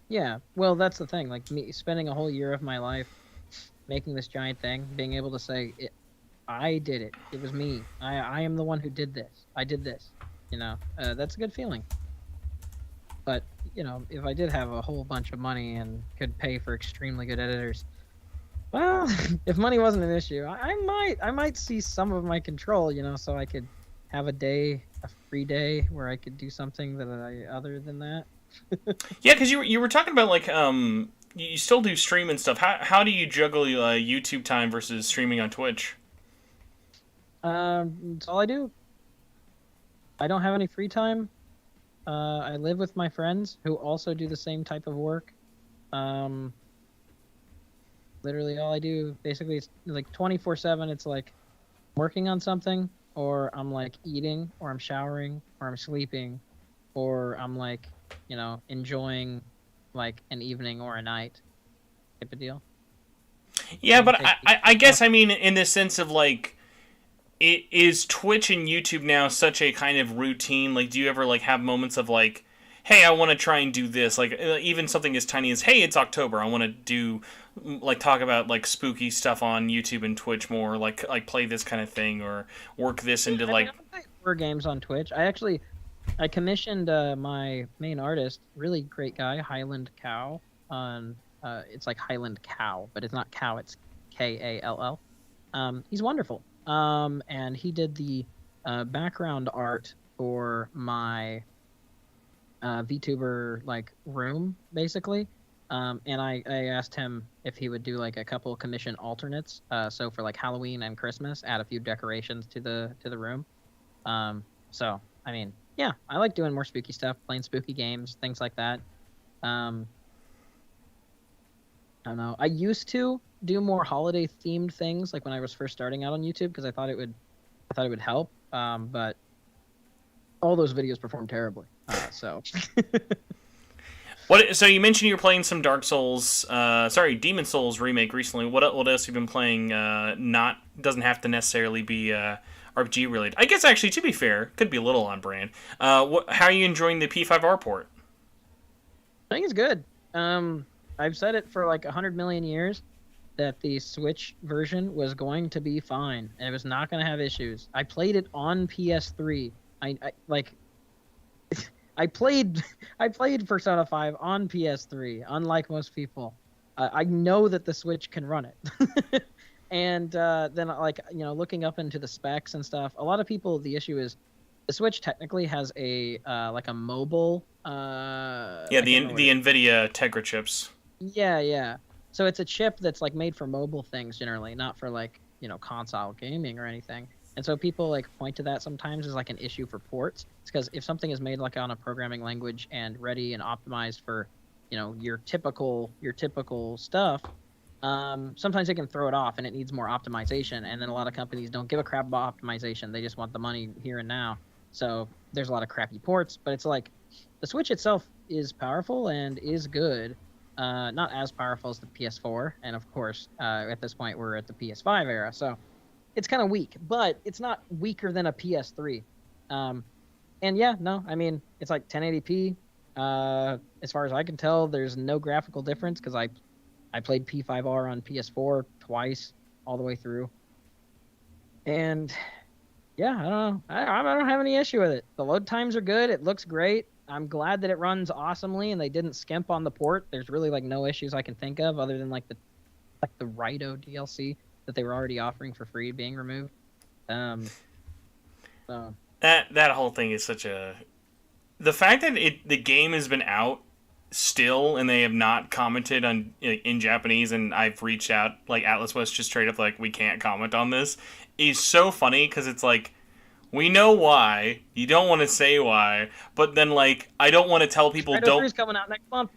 Yeah, well that's the thing. Like me spending a whole year of my life making this giant thing, being able to say I did it. It was me. I am the one who did this. I did this. That's a good feeling. But, if I did have a whole bunch of money and could pay for extremely good editors, well, if money wasn't an issue, I might see some of my control, so I could have a free day where I could do something other than that. Yeah, because you were talking about like you still do stream and stuff. How do you juggle YouTube time versus streaming on Twitch? It's all I do. I don't have any free time. I live with my friends who also do the same type of work. Um, Literally all I do basically is like 24/7. It's like working on something, or I'm like eating, or I'm showering, or I'm sleeping, or I'm like, enjoying like an evening or a night type of deal. Yeah, Doesn't but take I off. guess I mean in the sense of like, it is Twitch and YouTube now such a kind of routine. Like, do you ever like have moments of like, hey, I want to try and do this? Like, even something as tiny as, hey, it's October, I want to do like talk about like spooky stuff on YouTube and Twitch more, like play this kind of thing or work this Yeah, into I mean, like. I play horror games on Twitch. I commissioned my main artist, really great guy, Highland Cow. On It's like Highland Cow, but it's not cow. It's Kall. He's wonderful. And he did the background art for my VTuber like room, basically. And I asked him if he would do like a couple commission alternates. So for like Halloween and Christmas, add a few decorations to the room. So I mean, yeah, I like doing more spooky stuff, playing spooky games, things like that. Um, I don't know. I used to do more holiday themed things, like when I was first starting out on YouTube, because I thought it would help. But all those videos performed terribly. So What? So you mentioned you were playing some Dark Souls, Demon Souls remake recently. What else have you been playing? Not doesn't have to necessarily be RPG related. I guess actually, to be fair, could be a little on brand. How are you enjoying the P5R port? I think it's good. I've said it for like 100 million years that the Switch version was going to be fine and it was not going to have issues. I played it on PS3. I like I played I played Persona 5 on PS3, unlike most people. I know that the Switch can run it. And then like looking up into the specs and stuff, a lot of people, the issue is the Switch technically has a like a mobile Yeah, I can't remember what the it Nvidia Tegra chips. Yeah, yeah. So it's a chip that's like made for mobile things generally, not for like, console gaming or anything. And so people like point to that sometimes as like an issue for ports. It's because if something is made like on a programming language and ready and optimized for, your typical stuff, sometimes they can throw it off and it needs more optimization. And then a lot of companies don't give a crap about optimization. They just want the money here and now. So there's a lot of crappy ports, but it's like the Switch itself is powerful and is good. Not as powerful as the PS4, and of course, at this point we're at the PS5 era, so it's kind of weak, but it's not weaker than a PS3. And yeah, no, I mean it's like 1080p. As far as I can tell, there's no graphical difference because I played P5R on PS4 twice all the way through, and yeah, I don't know. I don't have any issue with it. The load times are good. It looks great. I'm glad that it runs awesomely and they didn't skimp on the port. There's really like no issues I can think of other than like the Rido DLC that they were already offering for free being removed. Um, so That whole thing is such a, the fact that the game has been out still and they have not commented on in Japanese, and I've reached out like Atlas West just straight up like we can't comment on this, is so funny because it's like, we know why. You don't want to say why, but then like I don't want to tell people Rido 3 don't. is coming out next month.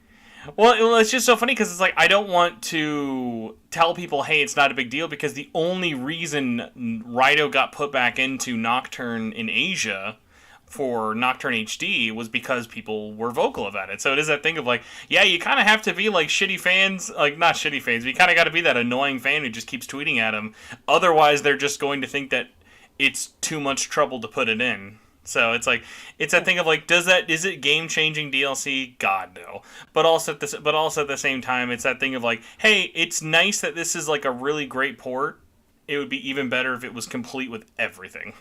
Well, it's just so funny because it's like I don't want to tell people, hey, it's not a big deal, because the only reason Rido got put back into Nocturne in Asia for Nocturne HD was because people were vocal about it. So it is that thing of like, yeah, you kind of have to be like shitty fans, like not shitty fans, but you kind of got to be that annoying fan who just keeps tweeting at them. Otherwise, they're just going to think that it's too much trouble to put it in. So it's like, it's that thing of like, is it game changing DLC? God no. But also at the same time, it's that thing of like, hey, it's nice that this is like a really great port. It would be even better if it was complete with everything.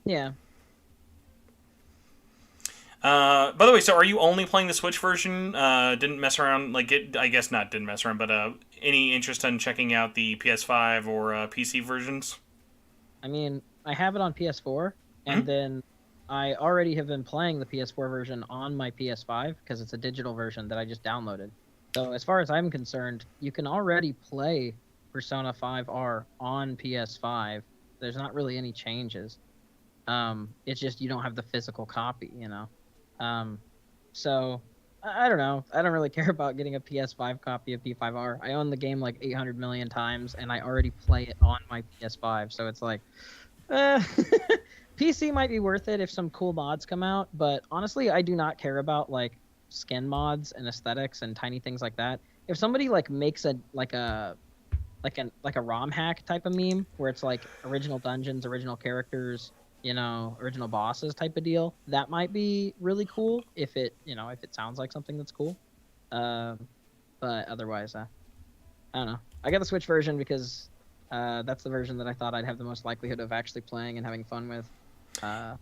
Yeah. By the way, so are you only playing the Switch version? Didn't mess around, like it. I guess not. Didn't mess around, but any interest in checking out the PS5 or PC versions? I mean, I have it on PS4, and Mm-hmm. then I already have been playing the PS4 version on my PS5 because it's a digital version that I just downloaded. So as far as I'm concerned, you can already play Persona 5R on PS5 There's not really any changes. It's just you don't have the physical copy, you know. Um, so I don't know. I don't really care about getting a PS5 copy of P5R. I own the game like 800 million times, and I already play it on my PS5. So it's like, uh, PC might be worth it if some cool mods come out. But honestly, I do not care about like skin mods and aesthetics and tiny things like that. If somebody like makes a ROM hack type of meme where it's like original dungeons, original characters, you know, original bosses type of deal, that might be really cool if it, you know, if it sounds like something that's cool. Um, but otherwise, I don't know. I got the Switch version because that's the version that I thought I'd have the most likelihood of actually playing and having fun with. Uh,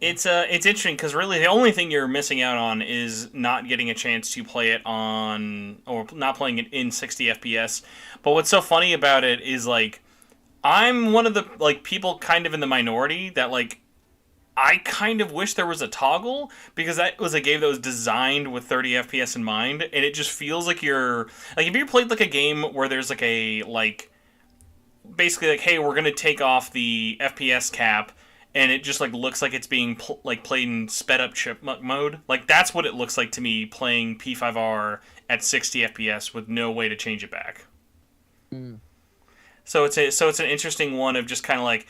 It's interesting because really the only thing you're missing out on is not getting a chance to play it on, or not playing it in 60 FPS. But what's so funny about it is like I'm one of the like people kind of in the minority that like I kind of wish there was a toggle because that was a game that was designed with 30 FPS in mind, and it just feels like you're like, have you ever played like a game where there's like a like basically like, hey, we're gonna take off the FPS cap, and it just like looks like it's being like played in sped up chipmunk mode. Like that's what it looks like to me playing P5R at 60 FPS with no way to change it back. mm, So it's an interesting one of just kind of like,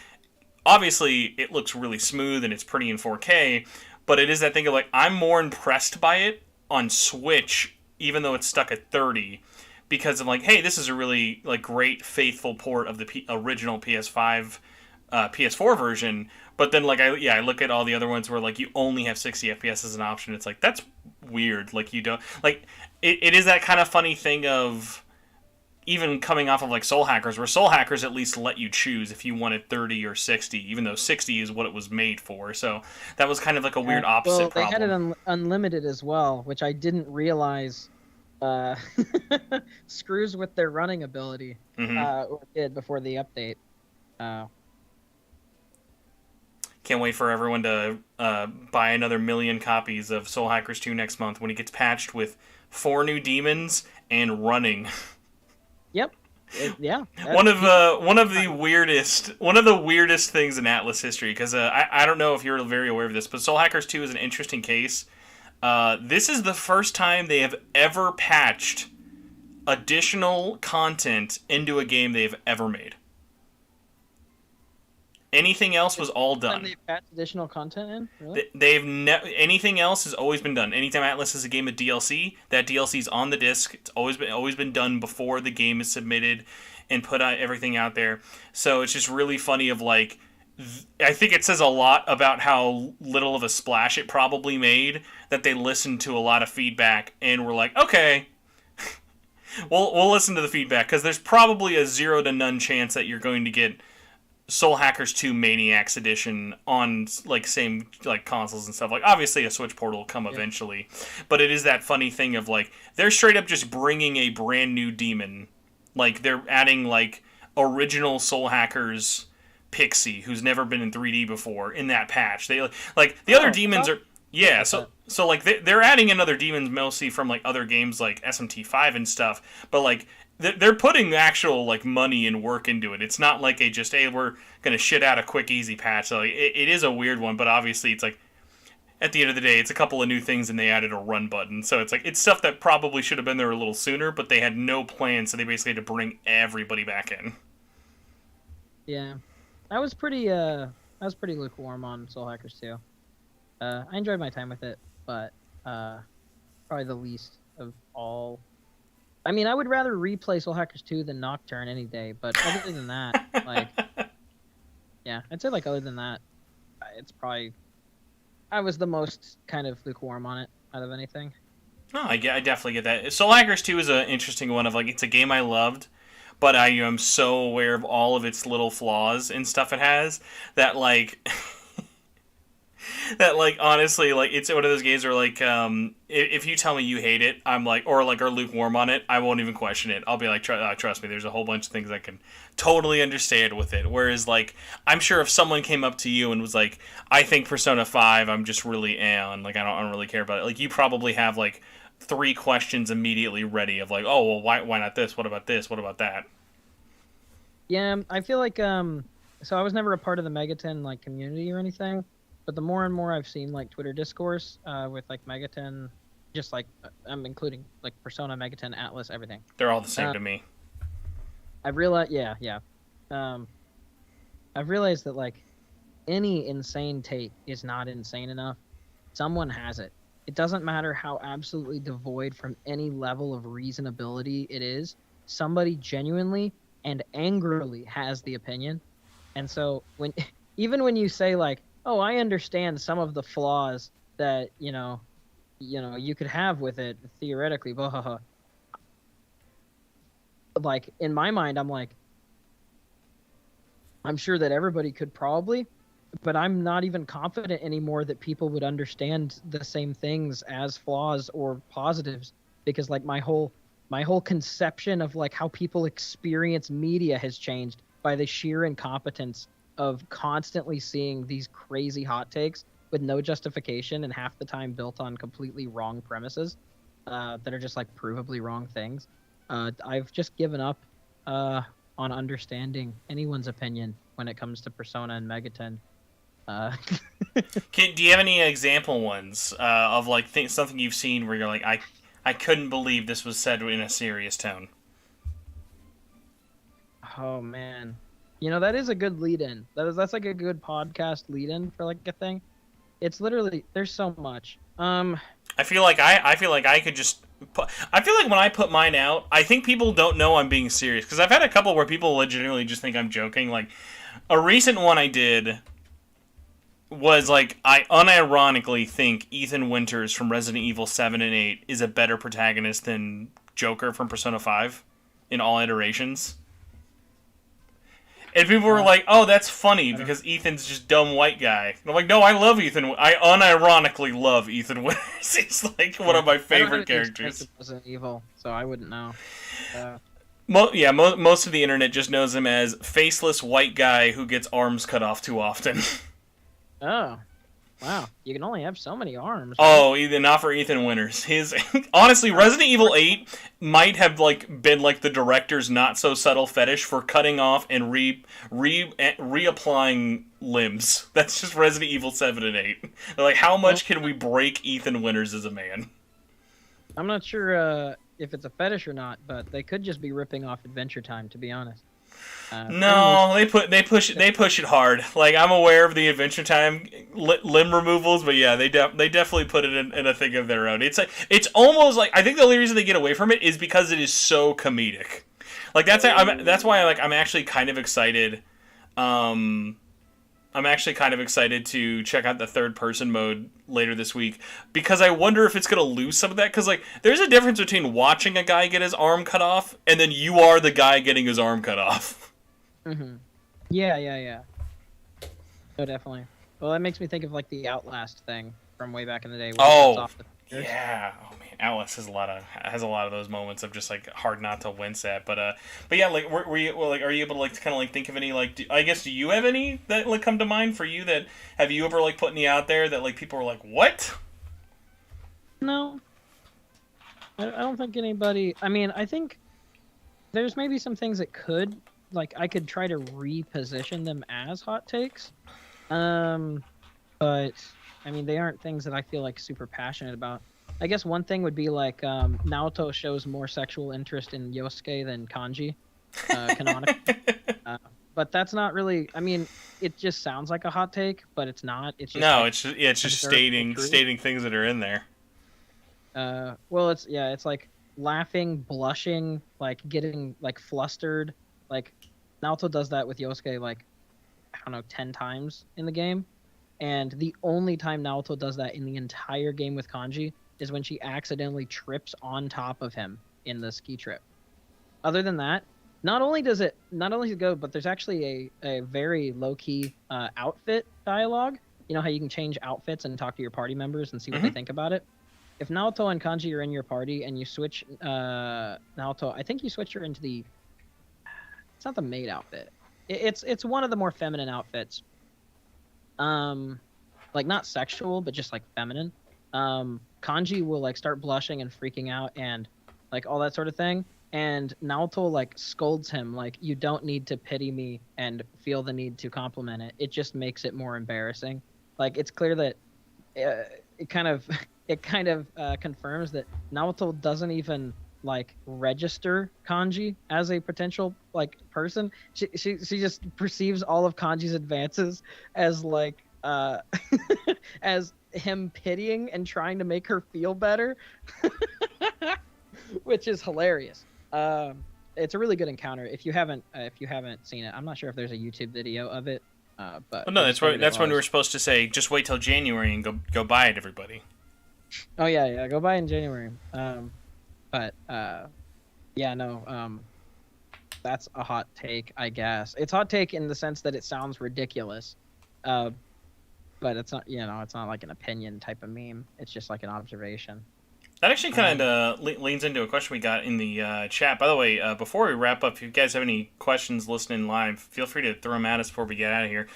obviously it looks really smooth and it's pretty in 4K, but it is that thing of like I'm more impressed by it on Switch even though it's stuck at 30, because I'm like, hey, this is a really like great faithful port of the original PS5 PS4 version. But then like I look at all the other ones where like you only have 60 FPS as an option. It's like that's weird. Like you don't like it is that kind of funny thing of even coming off of like Soul Hackers, where Soul Hackers at least let you choose if you wanted 30 or 60, even though 60 is what it was made for. So that was kind of like a weird opposite well, they problem. had it unlimited as well, which I didn't realize uh, screws with their running ability, or did before the update. Uh, Can't wait for everyone to buy another million copies of Soul Hackers 2 next month when it gets patched with 4 new demons and running. Yep. Yeah. One of the weirdest things in Atlas history, because I don't know if you're very aware of this, but Soul Hackers 2 is an interesting case. This is the first time they have ever patched additional content into a game they've ever made. Anything else was all done. They patched additional content in? Really? Anything else has always been done. Anytime Atlas is a game of DLC, that DLC's on the disc. It's always been done before the game is submitted and put everything out there. So it's just really funny of like, I think it says a lot about how little of a splash it probably made that they listened to a lot of feedback and were like, okay, we'll listen to the feedback, because there's probably a 0 to none chance that you're going to get Soul Hackers 2 Maniacs Edition on like same like consoles and stuff. Like obviously a Switch port will come eventually, but it is that funny thing of like they're straight up just bringing a brand new demon. Like they're adding like original Soul Hackers Pixie, who's never been in 3D before, in that patch. They like the other demons are so like they're adding in other demons mostly from like other games like SMT5 and stuff, but like they're putting actual like money and work into it. It's not like hey, we're gonna shit out a quick easy patch. So like, it is a weird one, but obviously it's like at the end of the day it's a couple of new things and they added a run button. So it's like it's stuff that probably should have been there a little sooner, but they had no plan, so they basically had to bring everybody back in. Yeah, I was pretty lukewarm on Soul Hackers 2. I enjoyed my time with it, but probably the least of all. I mean, I would rather replay Soul Hackers 2 than Nocturne any day, but other than that, like, yeah, I'd say like other than that, it's probably I was the most kind of lukewarm on it out of anything. No, I definitely get that. Soul Hackers 2 is an interesting one of like it's a game I loved, but I am so aware of all of its little flaws and stuff it has that like that like honestly like it's one of those games where like if you tell me you hate it, I'm like, or like are lukewarm on it, I won't even question it. I'll be like, trust me, there's a whole bunch of things I can totally understand with it. Whereas like I'm sure if someone came up to you and was like, I think Persona 5 I'm just really on, like I don't really care about it, like you probably have like 3 questions immediately ready of like, oh well, why not this, what about this, what about that. Yeah, I feel like so I was never a part of the Megaten like community or anything, but the more and more I've seen like Twitter discourse with like Megaten, just like I'm including like Persona, Megaten, Atlas, everything. They're all the same Uh, to me. I've realized, yeah. Um, I've realized that like any insane take is not insane enough. Someone has it. It doesn't matter how absolutely devoid from any level of reasonability it is. Somebody genuinely and angrily has the opinion. And so when even when you say like, "Oh, I understand some of the flaws that, you could have with it theoretically," blah, blah, blah. Like in my mind, I'm like, I'm sure that everybody could probably, but I'm not even confident anymore that people would understand the same things as flaws or positives, because like my whole conception of like how people experience media has changed by the sheer incompetence of constantly seeing these crazy hot takes with no justification and half the time built on completely wrong premises that are just like provably wrong things. I've just given up on understanding anyone's opinion when it comes to Persona and Megaten. Uh, Do you have any example ones of like something you've seen where you're like, I couldn't believe this was said in a serious tone? oh man, that is a good lead-in. That's like a good podcast lead-in for like a thing. It's literally there's so much. I feel like I could just. I feel like when I put mine out, I think people don't know I'm being serious because I've had a couple where people legitimately just think I'm joking. Like a recent one I did was like I unironically think Ethan Winters from Resident Evil 7 and 8 is a better protagonist than Joker from Persona 5 in all iterations. And people were like, "Oh, that's funny because Ethan's just dumb white guy." And I'm like, "No, I love Ethan. I unironically love Ethan Winters. He's like one of my favorite characters." Resident Evil, so I wouldn't know. Most of the internet just knows him as faceless white guy who gets arms cut off too often. Oh, wow! You can only have so many arms. Oh, not for Ethan Winters. His honestly, Resident Evil 8 might have like been like the director's not so subtle fetish for cutting off and reapplying limbs. That's just Resident Evil 7 and 8. They're like, how much can we break Ethan Winters as a man? I'm not sure if it's a fetish or not, but they could just be ripping off Adventure Time, to be honest. No, they push it hard. Like I'm aware of the Adventure Time limb removals, but yeah, they definitely put it in a thing of their own. It's almost like I think the only reason they get away from it is because it is so comedic. Like that's why I'm actually kind of excited. I'm actually kind of excited to check out the third person mode later this week because I wonder if it's going to lose some of that because like there's a difference between watching a guy get his arm cut off and then you are the guy getting his arm cut off. Mm-hmm. Yeah. Oh, definitely. Well, that makes me think of like the Outlast thing from way back in the day. Yeah. Oh man, Alice has a lot of those moments of just like hard not to wince at. But yeah, like were you like are you able to like kind of like think of any like do you have any that like come to mind for you that have you ever like put any out there that like people were like what? No, I don't think anybody. I mean, I think there's maybe some things that could like I could try to reposition them as hot takes, but I mean they aren't things that I feel like super passionate about. I guess one thing would be like Naoto shows more sexual interest in Yosuke than Kanji, canonically. But that's not really. I mean, it just sounds like a hot take, but it's not. It's just no, like, it's just stating things that are in there. Well, it's like laughing, blushing, like getting like flustered. Like Naoto does that with Yosuke like I don't know 10 times in the game, and the only time Naoto does that in the entire game with Kanji is when she accidentally trips on top of him in the ski trip. Other than that, not only does it go, but there's actually a very low-key outfit dialogue. You know how you can change outfits and talk to your party members and see what they think about it? If Naoto and Kanji are in your party and you switch Naoto, I think you switch her into the... It's not the maid outfit. It's one of the more feminine outfits. Like not sexual, but just like feminine. Kanji will like start blushing and freaking out and like all that sort of thing. and Naoto like scolds him like, you don't need to pity me and feel the need to compliment it. It just makes it more embarrassing. Like it's clear that it kind of confirms that Naoto doesn't even like register Kanji as a potential like person. She just perceives all of Kanji's advances as like as him pitying and trying to make her feel better, which is hilarious. It's a really good encounter. If you haven't seen it, I'm not sure if there's a YouTube video of it. But Well, no, I just figured it that's when we were was. supposed to say just wait till January and go buy it, everybody. Oh yeah, yeah. Go buy in January. But yeah, no. That's a hot take, I guess. It's hot take in the sense that it sounds ridiculous. Uh, but it's not. It's not like an opinion type of meme. It's just like an observation. That actually kind Um, of leans into a question we got in the chat. By the way, before we wrap up, if you guys have any questions listening live, feel free to throw them at us before we get out of here.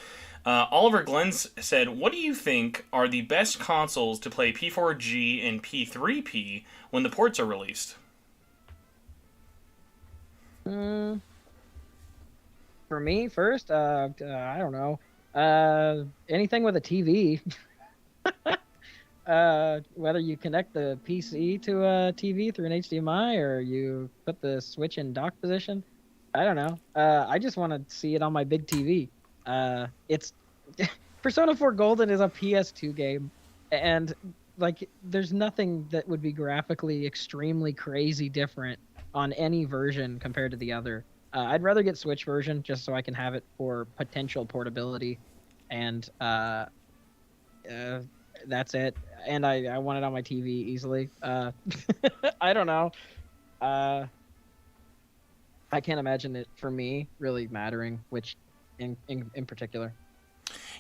Oliver Glens said, "What do you think are the best consoles to play P4G and P3P when the ports are released?" mm, for me, first, I don't know. Anything with a TV. Whether you connect the PC to a TV through an HDMI or you put the Switch in dock position, I don't know. I just want to see it on my big TV. It's Persona 4 Golden is a PS2 game, and like there's nothing that would be graphically extremely crazy different on any version compared to the other. I'd rather get Switch version just so I can have it for potential portability, and uh, that's it. And I want it on my TV easily. I don't know. Uh, I can't imagine it for me really mattering which in particular.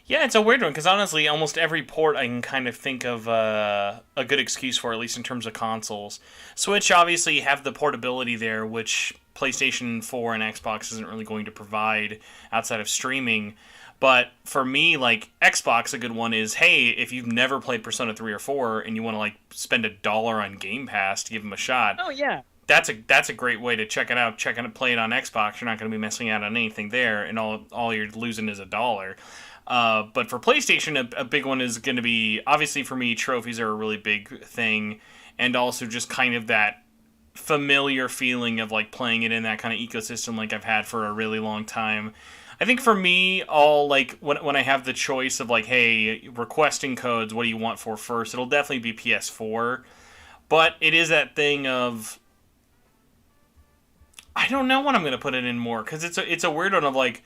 Yeah, it's a weird one because honestly, almost every port I can kind of think of a good excuse for, at least in terms of consoles. Switch obviously have the portability there, which PlayStation 4 and Xbox isn't really going to provide outside of streaming. But for me, like Xbox, a good one is, hey, if you've never played Persona 3 or 4 and you want to like spend $1 on Game Pass to give them a shot, Oh yeah. that's a great way to check it out. Check it, play it on Xbox. You're not going to be missing out on anything there, and all you're losing is $1. But for PlayStation, a big one is going to be, obviously for me, trophies are a really big thing, and also just kind of that familiar feeling of like playing it in that kind of ecosystem like I've had for a really long time. I think for me, all like when I have the choice of like, hey, requesting codes, what do you want for first? It'll definitely be PS4, but it is that thing of I don't know what I'm going to put it in more because it's a weird one of like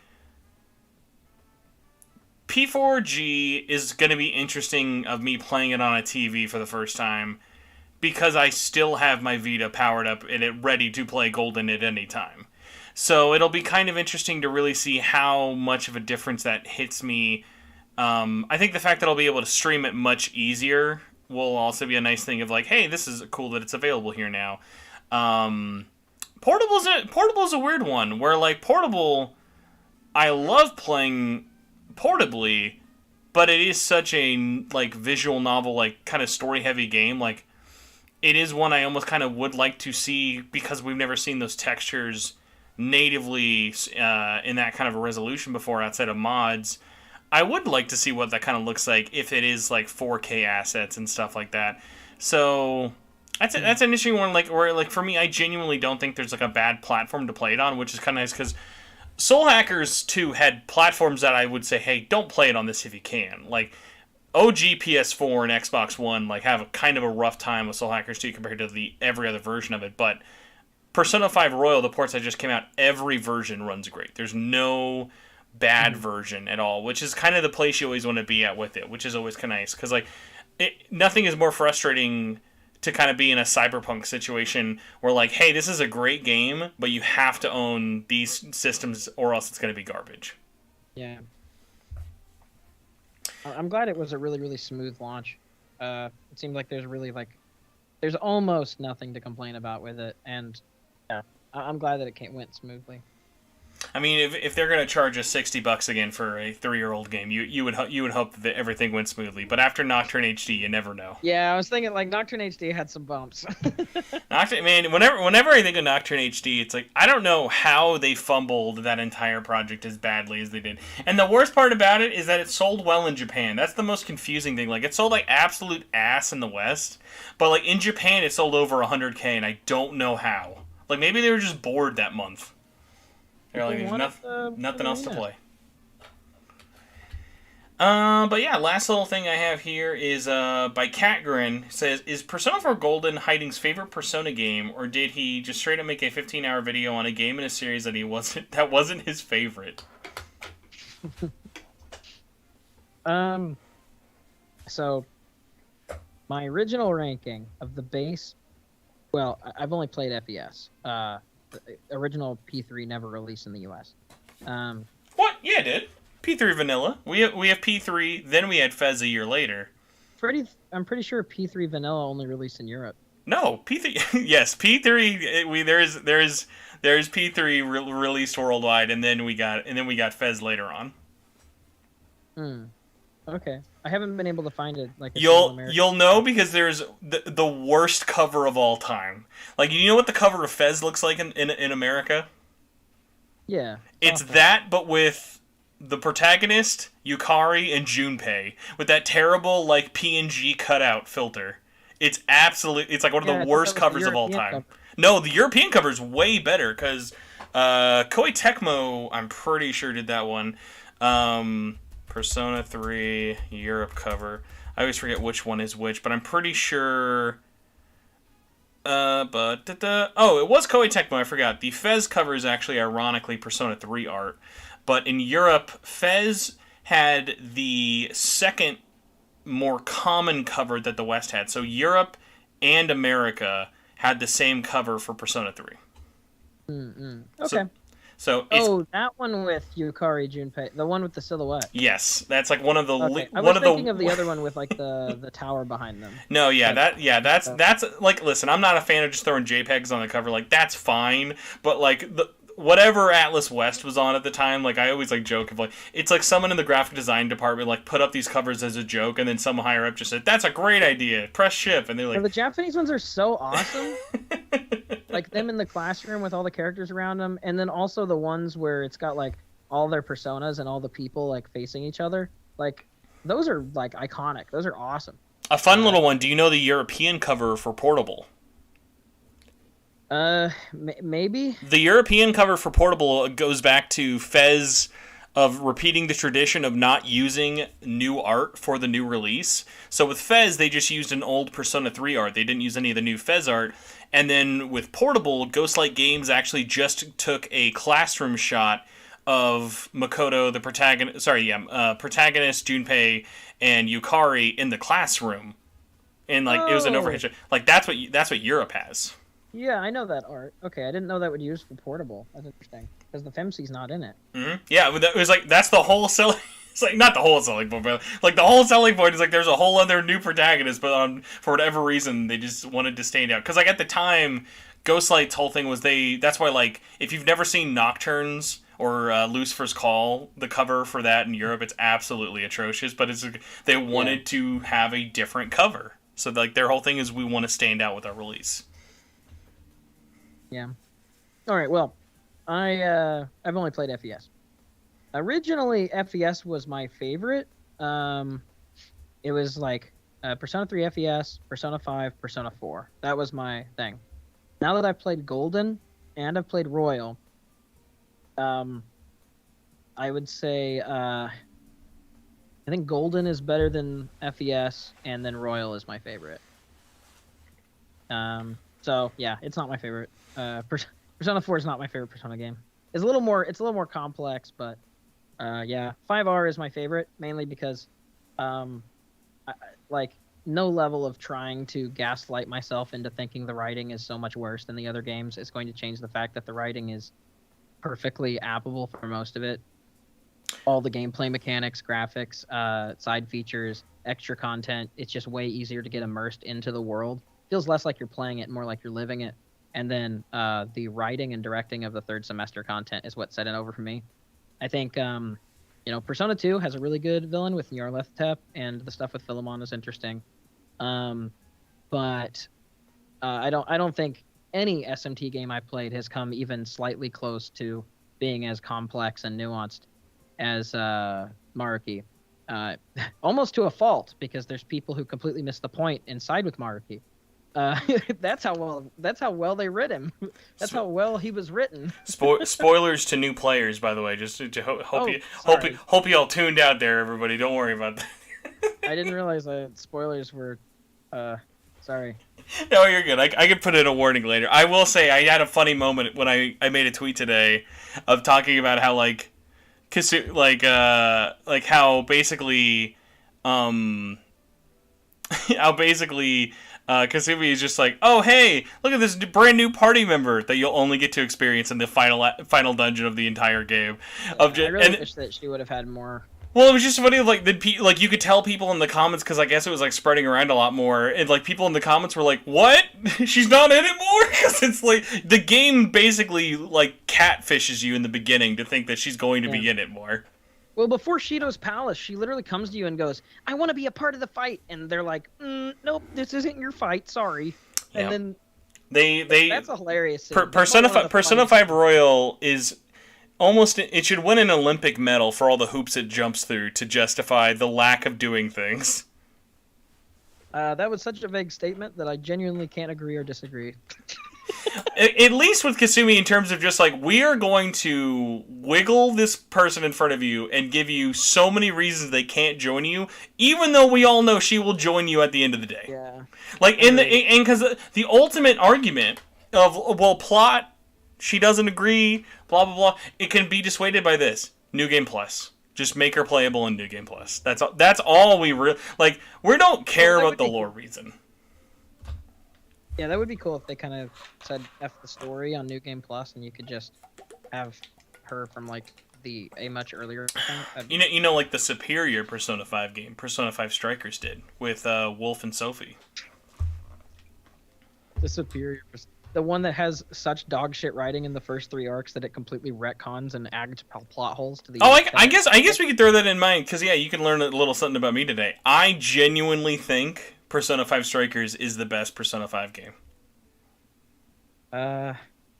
P4G is going to be interesting of me playing it on a TV for the first time because I still have my Vita powered up and it ready to play Golden at any time. So it'll be kind of interesting to really see how much of a difference that hits me. I think the fact that I'll be able to stream it much easier will also be a nice thing of like, hey, this is cool that it's available here now. Um, portable is a weird one where like portable, I love playing portably, but it is such a like visual novel, like kind of story heavy game. Like it is one I almost kind of would like to see because we've never seen those textures natively in that kind of a resolution before outside of mods. I would like to see what that kind of looks like if it is like 4K assets and stuff like that. So that's an interesting one. Like where like for me, I genuinely don't think there's like a bad platform to play it on, which is kind of nice because Soul Hackers 2 had platforms that I would say, hey, don't play it on this if you can. Like, OG PS4 and Xbox One like have a kind of a rough time with Soul Hackers 2 compared to the every other version of it. But Persona 5 Royal, the ports that just came out, every version runs great. There's no bad version at all, which is kind of the place you always want to be at with it, which is always kind of nice. Because, like, nothing is more frustrating to kind of be in a cyberpunk situation where like, hey, this is a great game, but you have to own these systems or else it's going to be garbage. Yeah. I'm glad it was a really, really smooth launch. It seemed like there's almost nothing to complain about with it, and yeah, I'm glad that it went smoothly. I mean, if they're gonna charge us $60 again for a 3-year-old game, you would hope that everything went smoothly. But after Nocturne HD, you never know. Yeah, I was thinking like Nocturne HD had some bumps. Nocturne, man, whenever I think of Nocturne HD, it's like I don't know how they fumbled that entire project as badly as they did. And the worst part about it is that it sold well in Japan. That's the most confusing thing. Like it sold like absolute ass in the West, but like in Japan it sold over 100K, and I don't know how. Like maybe they were just bored that month. They're like, there's nothing else to play. But yeah, last little thing I have here is by Catgrin. It says, is Persona 4 Golden Hiding's favorite Persona game, or did he just straight up make a 15-hour video on a game in a series that wasn't his favorite? So my original ranking of the base, well, I've only played FES. Original P3 never released in the US. What? Yeah, it did. P3 Vanilla. We have P3, then we had Fez a year later. I'm pretty sure P3 Vanilla only released in Europe. No, P3. Yes, P3. There's P3 released worldwide, and then we got Fez later on. Okay, I haven't been able to find it. Like you'll know because there's the worst cover of all time. Like you know what the cover of Fez looks like in America? Yeah, it's that, but with the protagonist Yukari and Junpei with that terrible like PNG cutout filter. It's like one of the worst covers of all time. No, the European cover is way better because Koei Tecmo, I'm pretty sure, did that one. Persona 3 Europe cover. I always forget which one is which, but I'm pretty sure. It was Koei Tecmo. I forgot. The Fez cover is actually ironically Persona 3 art, but in Europe, Fez had the second more common cover that the West had. So Europe and America had the same cover for Persona 3. Okay. So that one with Yukari Junpei, the one with the silhouette. Yes, that's like one of the. Okay. I was thinking of the other one with like the tower behind them. No, that's like, listen, I'm not a fan of just throwing JPEGs on the cover. Like that's fine, but like whatever Atlas West was on at the time, like I always like joke of like it's like someone in the graphic design department like put up these covers as a joke, and then some higher up just said that's a great idea, press ship, and they're like, the Japanese ones are so awesome. Like them in the classroom with all the characters around them, and then also the ones where it's got like all their personas and all the people like facing each other. Like those are like iconic. Those are awesome. A fun little one. Do you know the European cover for Portable? Maybe. The European cover for Portable goes back to Fez of repeating the tradition of not using new art for the new release. So with Fez, they just used an old Persona 3 art. They didn't use any of the new Fez art. And then with Portable, Ghostlight Games actually just took a classroom shot of Makoto, the protagonist, protagonist, Junpei, and Yukari in the classroom. And like it was an overhead shot. Like that's what Europe has. Yeah, I know that art. Okay, I didn't know that would use for Portable. That's interesting because the Femce's not in it. Mm-hmm. Yeah, it was like that's the whole selling. It's like not the whole selling point, but like the whole selling point is like there's a whole other new protagonist, but for whatever reason they just wanted to stand out. Because like at the time, Ghostlight's whole thing was that's why like if you've never seen Nocturnes or Lucifer's Call, the cover for that in Europe, it's absolutely atrocious. But they wanted to have a different cover, so like their whole thing is we want to stand out with our release. Yeah. All right. Well, I've only played FES. Originally, FES was my favorite. It was like Persona 3 FES, Persona 5, Persona 4. That was my thing. Now that I've played Golden and I've played Royal, I would say I think Golden is better than FES, and then Royal is my favorite. So yeah, it's not my favorite. Persona 4 is not my favorite Persona game. It's a little more complex, but yeah, 5R is my favorite mainly because like no level of trying to gaslight myself into thinking the writing is so much worse than the other games is going to change the fact that the writing is perfectly applicable for most of it. All the gameplay mechanics, graphics, side features, extra content, it's just way easier to get immersed into the world. Feels less like you're playing it, more like you're living it. and then the writing and directing of the third semester content is what set it over for me. I think Persona 2 has a really good villain with Nyarlathotep, and the stuff with Philemon is interesting. But I don't think any SMT game I played has come even slightly close to being as complex and nuanced as Maruki. Almost to a fault, because there's people who completely miss the point and side with Maruki. That's how well they writ him. That's how well he was written. Spoilers to new players, by the way. Just to hope you all tuned out there, everybody. Don't worry about that. I didn't realize that spoilers were. Sorry. No, you're good. I could put in a warning later. I will say I had a funny moment when I made a tweet today of talking about how how basically Kasumi is just like, oh hey, look at this brand new party member that you'll only get to experience in the final dungeon of the entire game. I really wish that she would have had more. Well, it was just funny, you could tell people in the comments, because I guess it was, spreading around a lot more, and, people in the comments were like, what? She's not in it more? Because it's, the game basically, catfishes you in the beginning to think that she's going to be in it more. Well, before Shido's Palace, she literally comes to you and goes, I want to be a part of the fight, and they're like, nope, this isn't your fight, sorry. And then... That's a hilarious scene. Persona 5 Royal is... it should win an Olympic medal for all the hoops it jumps through to justify the lack of doing things. That was such a vague statement that I genuinely can't agree or disagree. At least with Kasumi, in terms of just we are going to wiggle this person in front of you and give you so many reasons they can't join you, even though we all know she will join you at the end of the day. Yeah. Because the ultimate argument of, plot, she doesn't agree, blah, blah, blah. It can be dissuaded by this. New Game Plus. Just make her playable in New Game Plus. That's all we we don't care about the lore reason. Yeah, that would be cool if they kind of said F the story on New Game Plus and you could just have her from a much earlier point. The superior Persona 5 game, Persona 5 Strikers did with Wolf and Sophie. The superior, the one that has such dog shit writing in the first 3 arcs that it completely retcons and adds plot holes to the. Oh, I guess we could throw that in mind, because you can learn a little something about me today. I genuinely think Persona 5 Strikers is the best Persona 5 game.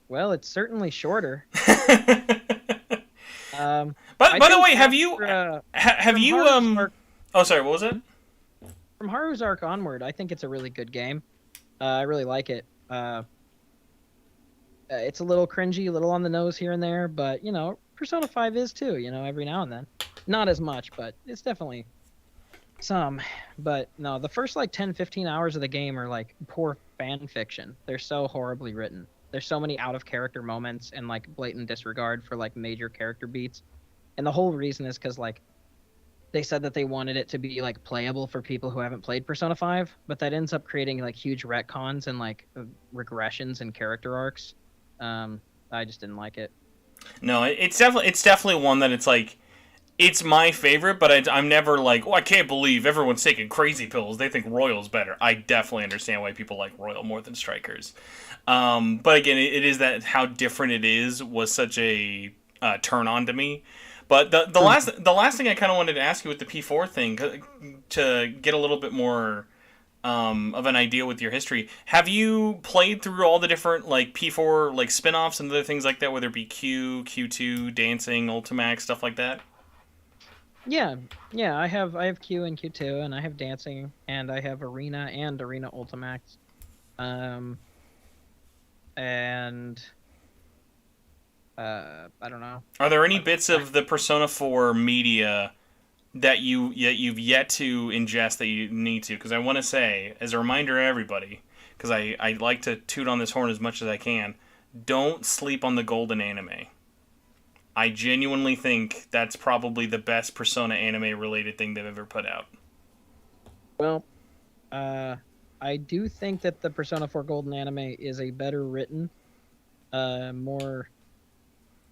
Well, it's certainly shorter. By the way, have you Oh, sorry, what was it? From Haru's arc onward, I think it's a really good game. I really like it. It's a little cringy, a little on the nose here and there, but Persona 5 is too. Every now and then, not as much, but it's definitely some. But no, the first 10-15 hours of the game are poor fan fiction. They're so horribly written. There's so many out of character moments and blatant disregard for major character beats, and the whole reason is because they said that they wanted it to be playable for people who haven't played Persona 5, but that ends up creating huge retcons and regressions and character arcs. I just didn't like it. No, it's definitely one that it's my favorite, but I'm never I can't believe everyone's taking crazy pills. They think Royal's better. I definitely understand why people like Royal more than Strikers. But again, it is that how different it is was such a turn on to me. But the last thing I kind of wanted to ask you with the P4 thing, to get a little bit more of an idea with your history, have you played through all the different P4 spin-offs and other things like that, whether it be Q, Q2, Dancing, Ultimax, stuff like that? Yeah, I have Q and Q2, and I have Dancing, and I have Arena and Arena Ultimax, and I don't know. Are there any bits of the Persona 4 media that you've yet to ingest that you need to? Because I want to say, as a reminder to everybody, because I like to toot on this horn as much as I can, don't sleep on the golden anime. I genuinely think that's probably the best Persona anime-related thing they've ever put out. Well, I do think that the Persona 4 Golden anime is a better written, more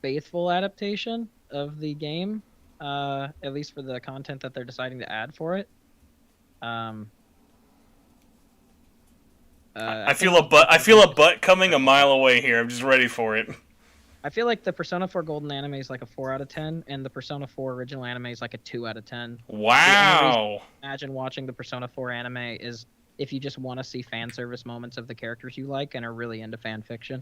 faithful adaptation of the game, at least for the content that they're deciding to add for it. I feel a butt. I feel a butt coming a mile away here. I'm just ready for it. I feel like the Persona 4 Golden anime is like a 4 out of 10, and the Persona 4 original anime is like a 2 out of 10. The only reason Wow. I imagine watching the Persona 4 anime is if you just want to see fan service moments of the characters you like and are really into fan fiction.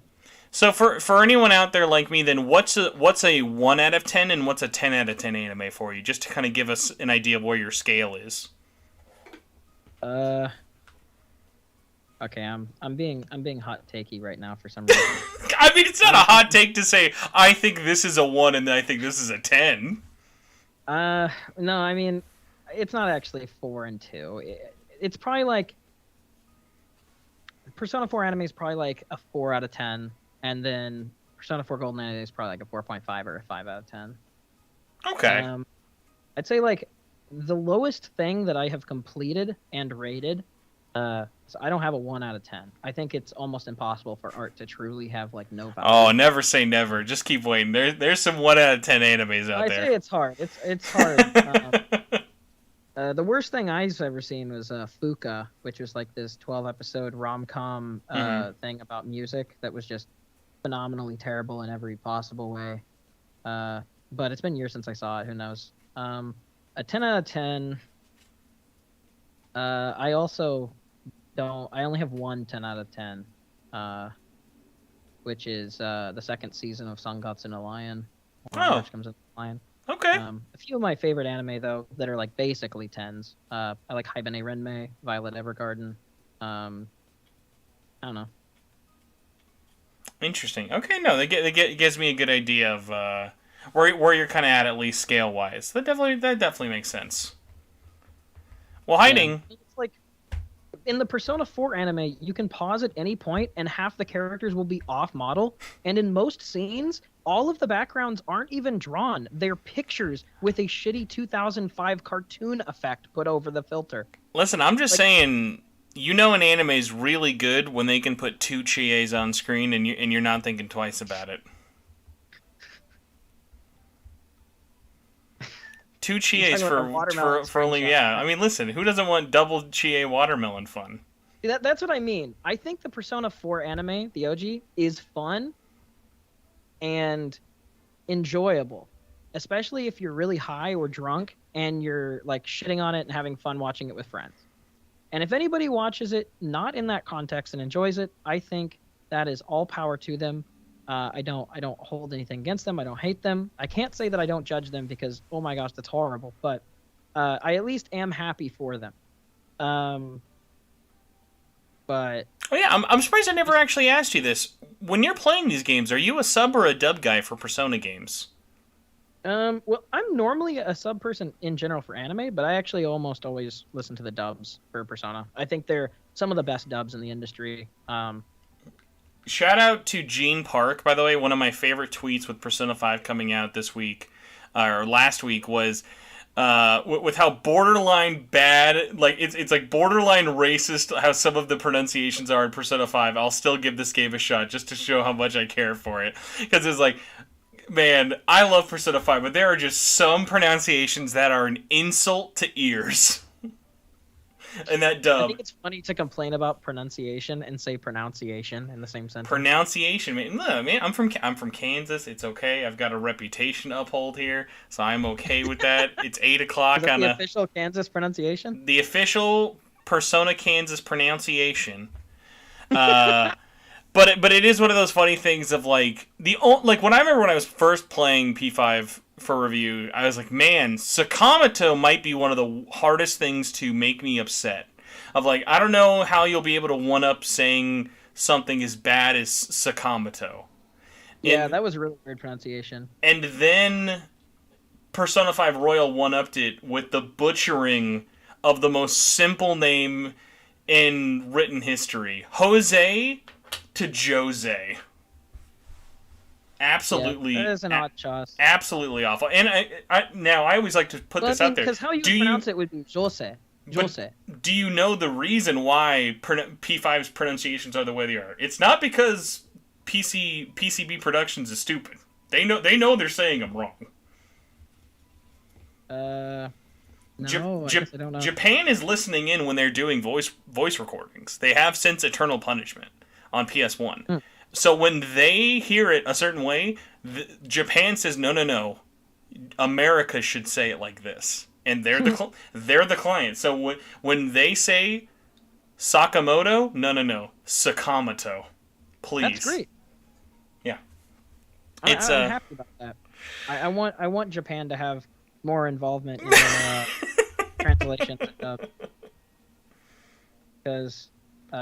So for anyone out there like me, then what's a 1 out of 10 and what's a 10 out of 10 anime for you? Just to kind of give us an idea of where your scale is. Okay, I'm being hot takey right now for some reason. I mean, it's not a hot take to say I think this is a 1 and I think this is a 10. No, I mean, it's not actually 4 and 2. It's probably like Persona 4 anime is probably like a 4 out of 10, and then Persona 4 Golden anime is probably like a 4.5 or a 5 out of 10. Okay. I'd say like the lowest thing that I have completed and rated. So I don't have a 1 out of 10. I think it's almost impossible for art to truly have like no value. Oh, never say never. Just keep waiting. There's some 1 out of 10 animes out there. I say it's hard. It's hard. The worst thing I've ever seen was Fuka, which was like this 12-episode rom-com thing about music that was just phenomenally terrible in every possible way. But it's been years since I saw it. Who knows? A 10 out of 10. I also don't. I only have one 10 out of 10, which is the second season of Sangatsu no Lion. Which comes in Lion. Okay. A few of my favorite anime though that are like basically 10s. I like Haibane Renmei, Violet Evergarden. I don't know. Interesting. Okay, no, it gives me a good idea of where you're kind of at least scale wise. That definitely makes sense. Well, hiding. Yeah. It's like in the Persona 4 anime, you can pause at any point and half the characters will be off model, and in most scenes, all of the backgrounds aren't even drawn. They're pictures with a shitty 2005 cartoon effect put over the filter. Listen, I'm just saying, you know, an anime is really good when they can put 2 Chies on screen and you're not thinking twice about it. 2 Chies for only, yeah. I mean, listen, who doesn't want double Chie watermelon fun? That's what I mean. I think the Persona 4 anime, the OG, is fun and enjoyable, especially if you're really high or drunk and you're like shitting on it and having fun watching it with friends. And if anybody watches it not in that context and enjoys it, I think that is all power to them. I don't hold anything against them. I don't hate them. I can't say that I don't judge them because, oh my gosh, that's horrible. But I at least am happy for them. But oh yeah, I'm surprised I never actually asked you this. When you're playing these games, are you a sub or a dub guy for Persona games? Well, I'm normally a sub person in general for anime, but I actually almost always listen to the dubs for Persona. I think they're some of the best dubs in the industry. Shout out to Gene Park, by the way. One of my favorite tweets with Persona 5 coming out this week, or last week, was with how borderline bad, like it's like borderline racist how some of the pronunciations are in Persona 5. I'll still give this game a shot just to show how much I care for it. Because it's like, man, I love Persona 5, but there are just some pronunciations that are an insult to ears. And that dub. I think it's funny to complain about pronunciation and say pronunciation in the same sentence. Pronunciation, man. Look, man, I'm from Kansas. It's okay. I've got a reputation to uphold here, so I'm okay with that. It's 8 o'clock Is that on the official Kansas pronunciation. The official Persona Kansas pronunciation. But it is one of those funny things of like when I remember when I was first playing P5 for review, I was like, man, Sakamoto might be one of the hardest things to make me upset. Of like, I don't know how you'll be able to one up saying something as bad as Sakamoto. Yeah, that was a really weird pronunciation. And then Persona 5 Royal one upped it with the butchering of the most simple name in written history, Jose to Jose. Absolutely, yeah, that is an odd choice. Absolutely awful. And I always like to put this out there. Because how you pronounce it would be Jose. Jose. Do you know the reason why P5's pronunciations are the way they are? It's not because PCB Productions is stupid. They know they're saying them wrong. No, I guess I don't know. Japan is listening in when they're doing voice recordings. They have since Eternal Punishment on PS1. Hmm. So when they hear it a certain way, Japan says no. America should say it like this, and they're they're the client. So when they say Sakamoto, no, Sakamoto, please. That's great. Yeah, I'm happy about that. I want Japan to have more involvement in translation stuff, because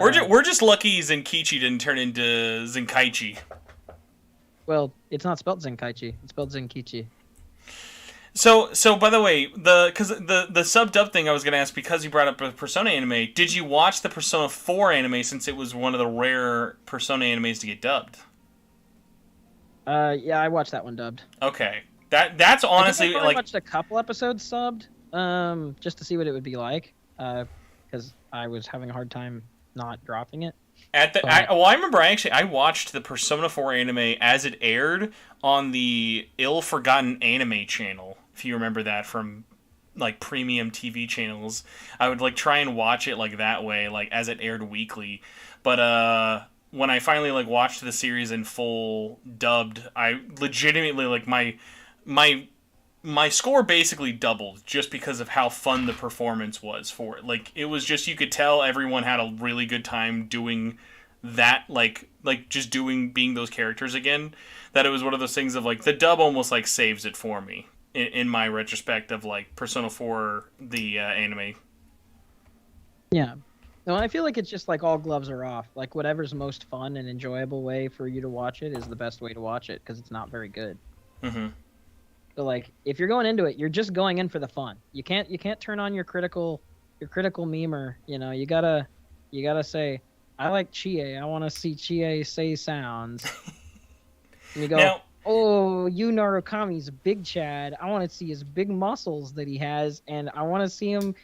we're just lucky Zenkichi didn't turn into Zenkaichi. Well, it's not spelled Zenkaichi; it's spelled Zenkichi. So by the way, the sub dub thing I was gonna ask, because you brought up the Persona anime. Did you watch the Persona 4 anime, since it was one of the rare Persona animes to get dubbed? Yeah, I watched that one dubbed. Okay, that's honestly I like watched a couple episodes subbed, just to see what it would be like, because I was having a hard time not dropping it. I remember I watched the Persona 4 anime as it aired on the Ill Forgotten Anime channel. If you remember that from like premium TV channels, I would like try and watch it like that way, like as it aired weekly. But when I finally like watched the series in full dubbed, I legitimately like my score basically doubled just because of how fun the performance was for it. Like, it was just, you could tell everyone had a really good time doing that, like just being those characters again, that it was one of those things of like, the dub almost like saves it for me in my retrospect of like Persona 4, the anime. Yeah. No, I feel like it's just like all gloves are off. Like, whatever's most fun and enjoyable way for you to watch it is the best way to watch it, because it's not very good. Mm-hmm. So like, if you're going into it, you're just going in for the fun. You can't turn on your critical memer. You know, you gotta say, I like Chie. I want to see Chie say sounds. And you go, now, oh, Yu Narukami's a big Chad. I want to see his big muscles that he has, and I want to see him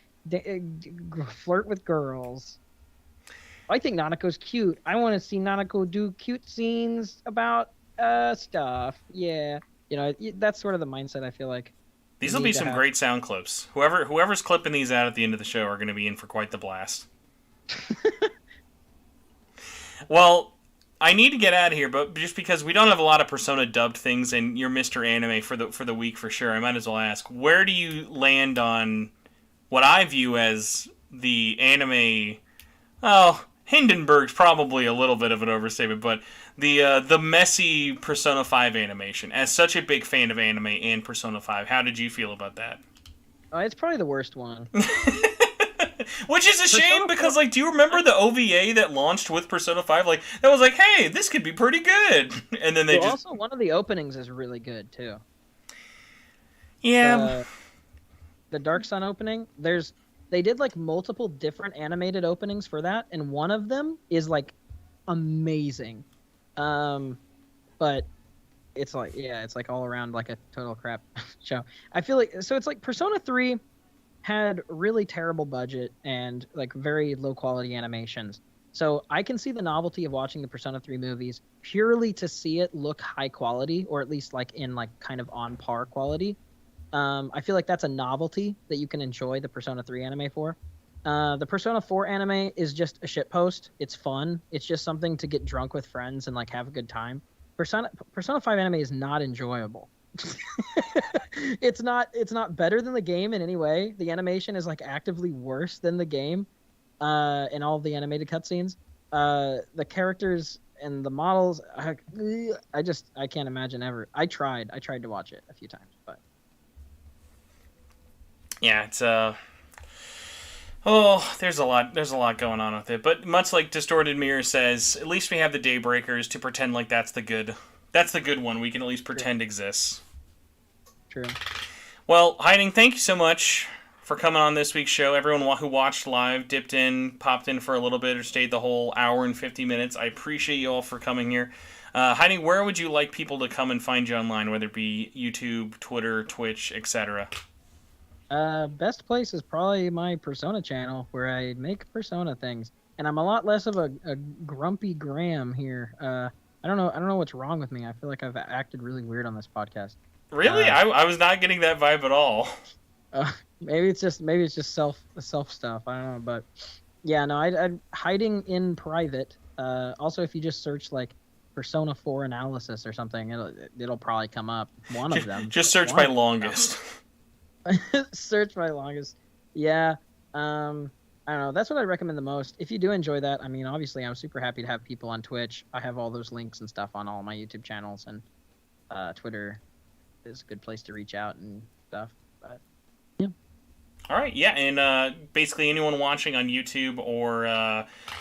flirt with girls. I think Nanako's cute. I want to see Nanako do cute scenes about stuff. Yeah. You know, that's sort of the mindset I feel like. These will be some great sound clips. Whoever's clipping these out at the end of the show are going to be in for quite the blast. Well, I need to get out of here, but just because we don't have a lot of Persona dubbed things, and you're Mr. Anime for the week for sure, I might as well ask, where do you land on what I view as the anime? Oh, Hindenburg's probably a little bit of an overstatement, but the messy Persona 5 animation. As such a big fan of anime and Persona 5, how did you feel about that? It's probably the worst one. Which is a shame, because, like, do you remember the OVA that launched with Persona 5? Like, that was like, hey, this could be pretty good. And then they also, one of the openings is really good, too. Yeah. The Dark Sun opening, they did, like, multiple different animated openings for that, and one of them is, like, amazing. But it's like all around like a total crap show. I feel like, so it's like Persona 3 had really terrible budget and like very low quality animations. So I can see the novelty of watching the Persona 3 movies purely to see it look high quality, or at least like in like kind of on par quality. I feel like that's a novelty that you can enjoy the Persona 3 anime for. The Persona 4 anime is just a shitpost. It's fun. It's just something to get drunk with friends and like have a good time. Persona 5 anime is not enjoyable. It's not better than the game in any way. The animation is like actively worse than the game in all of the animated cutscenes. The characters and the models, I can't imagine ever. I tried to watch it a few times, but yeah, it's oh, there's a lot going on with it. But much like Distorted Mirror says, at least we have the Daybreakers to pretend like that's the good one. We can at least pretend exists. True. Well, Hiding, thank you so much for coming on this week's show. Everyone who watched live, dipped in, popped in for a little bit, or stayed the whole hour and 50 minutes, I appreciate you all for coming here. Hiding, where would you like people to come and find you online, whether it be YouTube, Twitter, Twitch, etc.? Best place is probably my Persona channel, where I make Persona things, and I'm a lot less of a grumpy Graham here. I don't know what's wrong with me. I feel like I've acted really weird on this podcast. Really? I was not getting that vibe at all. Maybe it's just self stuff. I don't know, but yeah, no, I hiding in private. Also, if you just search like Persona 4 analysis or something, it'll probably come up. One of them. Just search One by of them. longest. Search my longest. Yeah. I don't know. That's what I recommend the most. If you do enjoy that, I mean, obviously, I'm super happy to have people on Twitch. I have all those links and stuff on all my YouTube channels, and Twitter is a good place to reach out and stuff. But yeah. All right, yeah, and basically anyone watching on YouTube or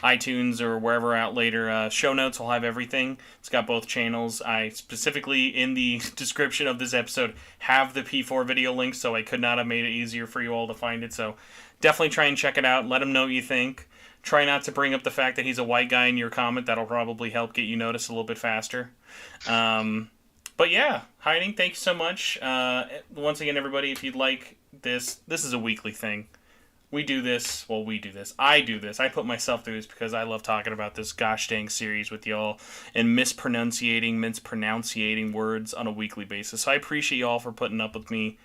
iTunes or wherever out later, show notes will have everything. It's got both channels. I specifically, in the description of this episode, have the P4 video link, so I could not have made it easier for you all to find it. So definitely try and check it out. Let them know what you think. Try not to bring up the fact that he's a white guy in your comment. That'll probably help get you noticed a little bit faster. But yeah, Hiding, thank you so much. Once again, everybody, if you'd like this is a weekly thing. We do this. I do this. I put myself through this because I love talking about this gosh dang series with y'all and mispronouncing words on a weekly basis. So I appreciate y'all for putting up with me.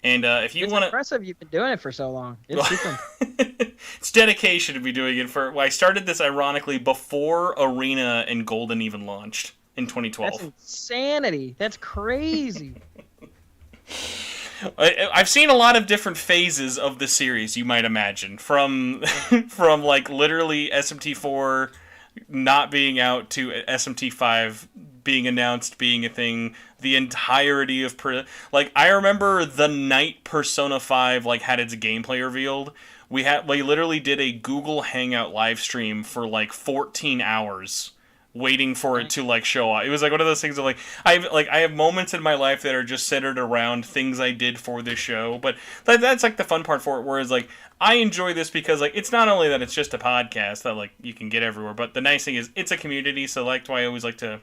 And if you want to... It's impressive you've been doing it for so long. It's super... It's dedication to be doing it for... Well, I started this, ironically, before Arena and Golden even launched in 2012. That's insanity. That's crazy. I've seen a lot of different phases of the series, you might imagine. From like literally SMT4 not being out to SMT5 being announced, being a thing. The entirety of like I remember the night Persona 5 like had its gameplay revealed. We literally did a Google Hangout live stream for like 14 hours. Waiting for it to like show up. It was like one of those things of like I have moments in my life that are just centered around things I did for this show, but that's like the fun part for it. Whereas like I enjoy this because like it's not only that it's just a podcast that like you can get everywhere, but the nice thing is it's a community. So like, I always like to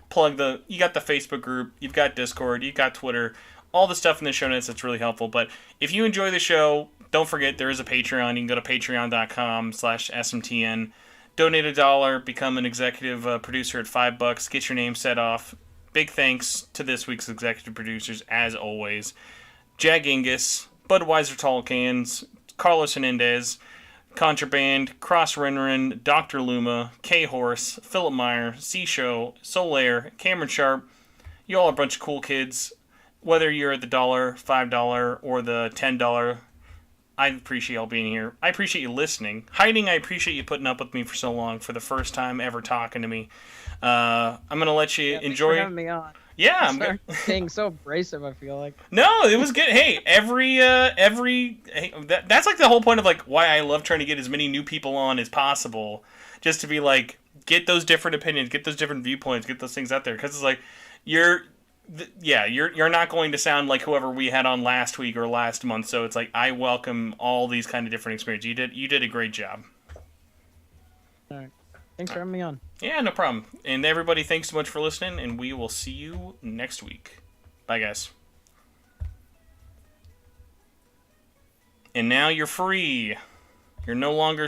plug you got the Facebook group, you've got Discord, you've got Twitter, all the stuff in the show notes that's really helpful. But if you enjoy the show, don't forget there is a Patreon. You can go to patreon.com/SMTN. Donate $1, become an executive producer at $5, get your name set off. Big thanks to this week's executive producers, as always. Jag Ingus, Budweiser Tall Cans, Carlos Hernandez, Contraband, Cross Renren, Dr. Luma, K-Horse, Philip Meyer, C-Show, Solaire, Cameron Sharp. You all are a bunch of cool kids. Whether you're at the $1, $5, or the $10, I appreciate y'all being here. I appreciate you listening. Hiding, I appreciate you putting up with me for so long for the first time ever talking to me. I'm going to let you enjoy. Thanks for having me on. Yeah, I'm good. Being so abrasive, I feel like. No, it was good. Hey, that's like the whole point of like why I love trying to get as many new people on as possible, just to be like get those different opinions, get those different viewpoints, get those things out there, because it's like you're not going to sound like whoever we had on last week or last month. So it's like I welcome all these kind of different experiences. You did a great job. All right. Thanks for having me on. Yeah, no problem. And everybody, thanks so much for listening, and we will see you next week. Bye, guys. And now you're free. You're no longer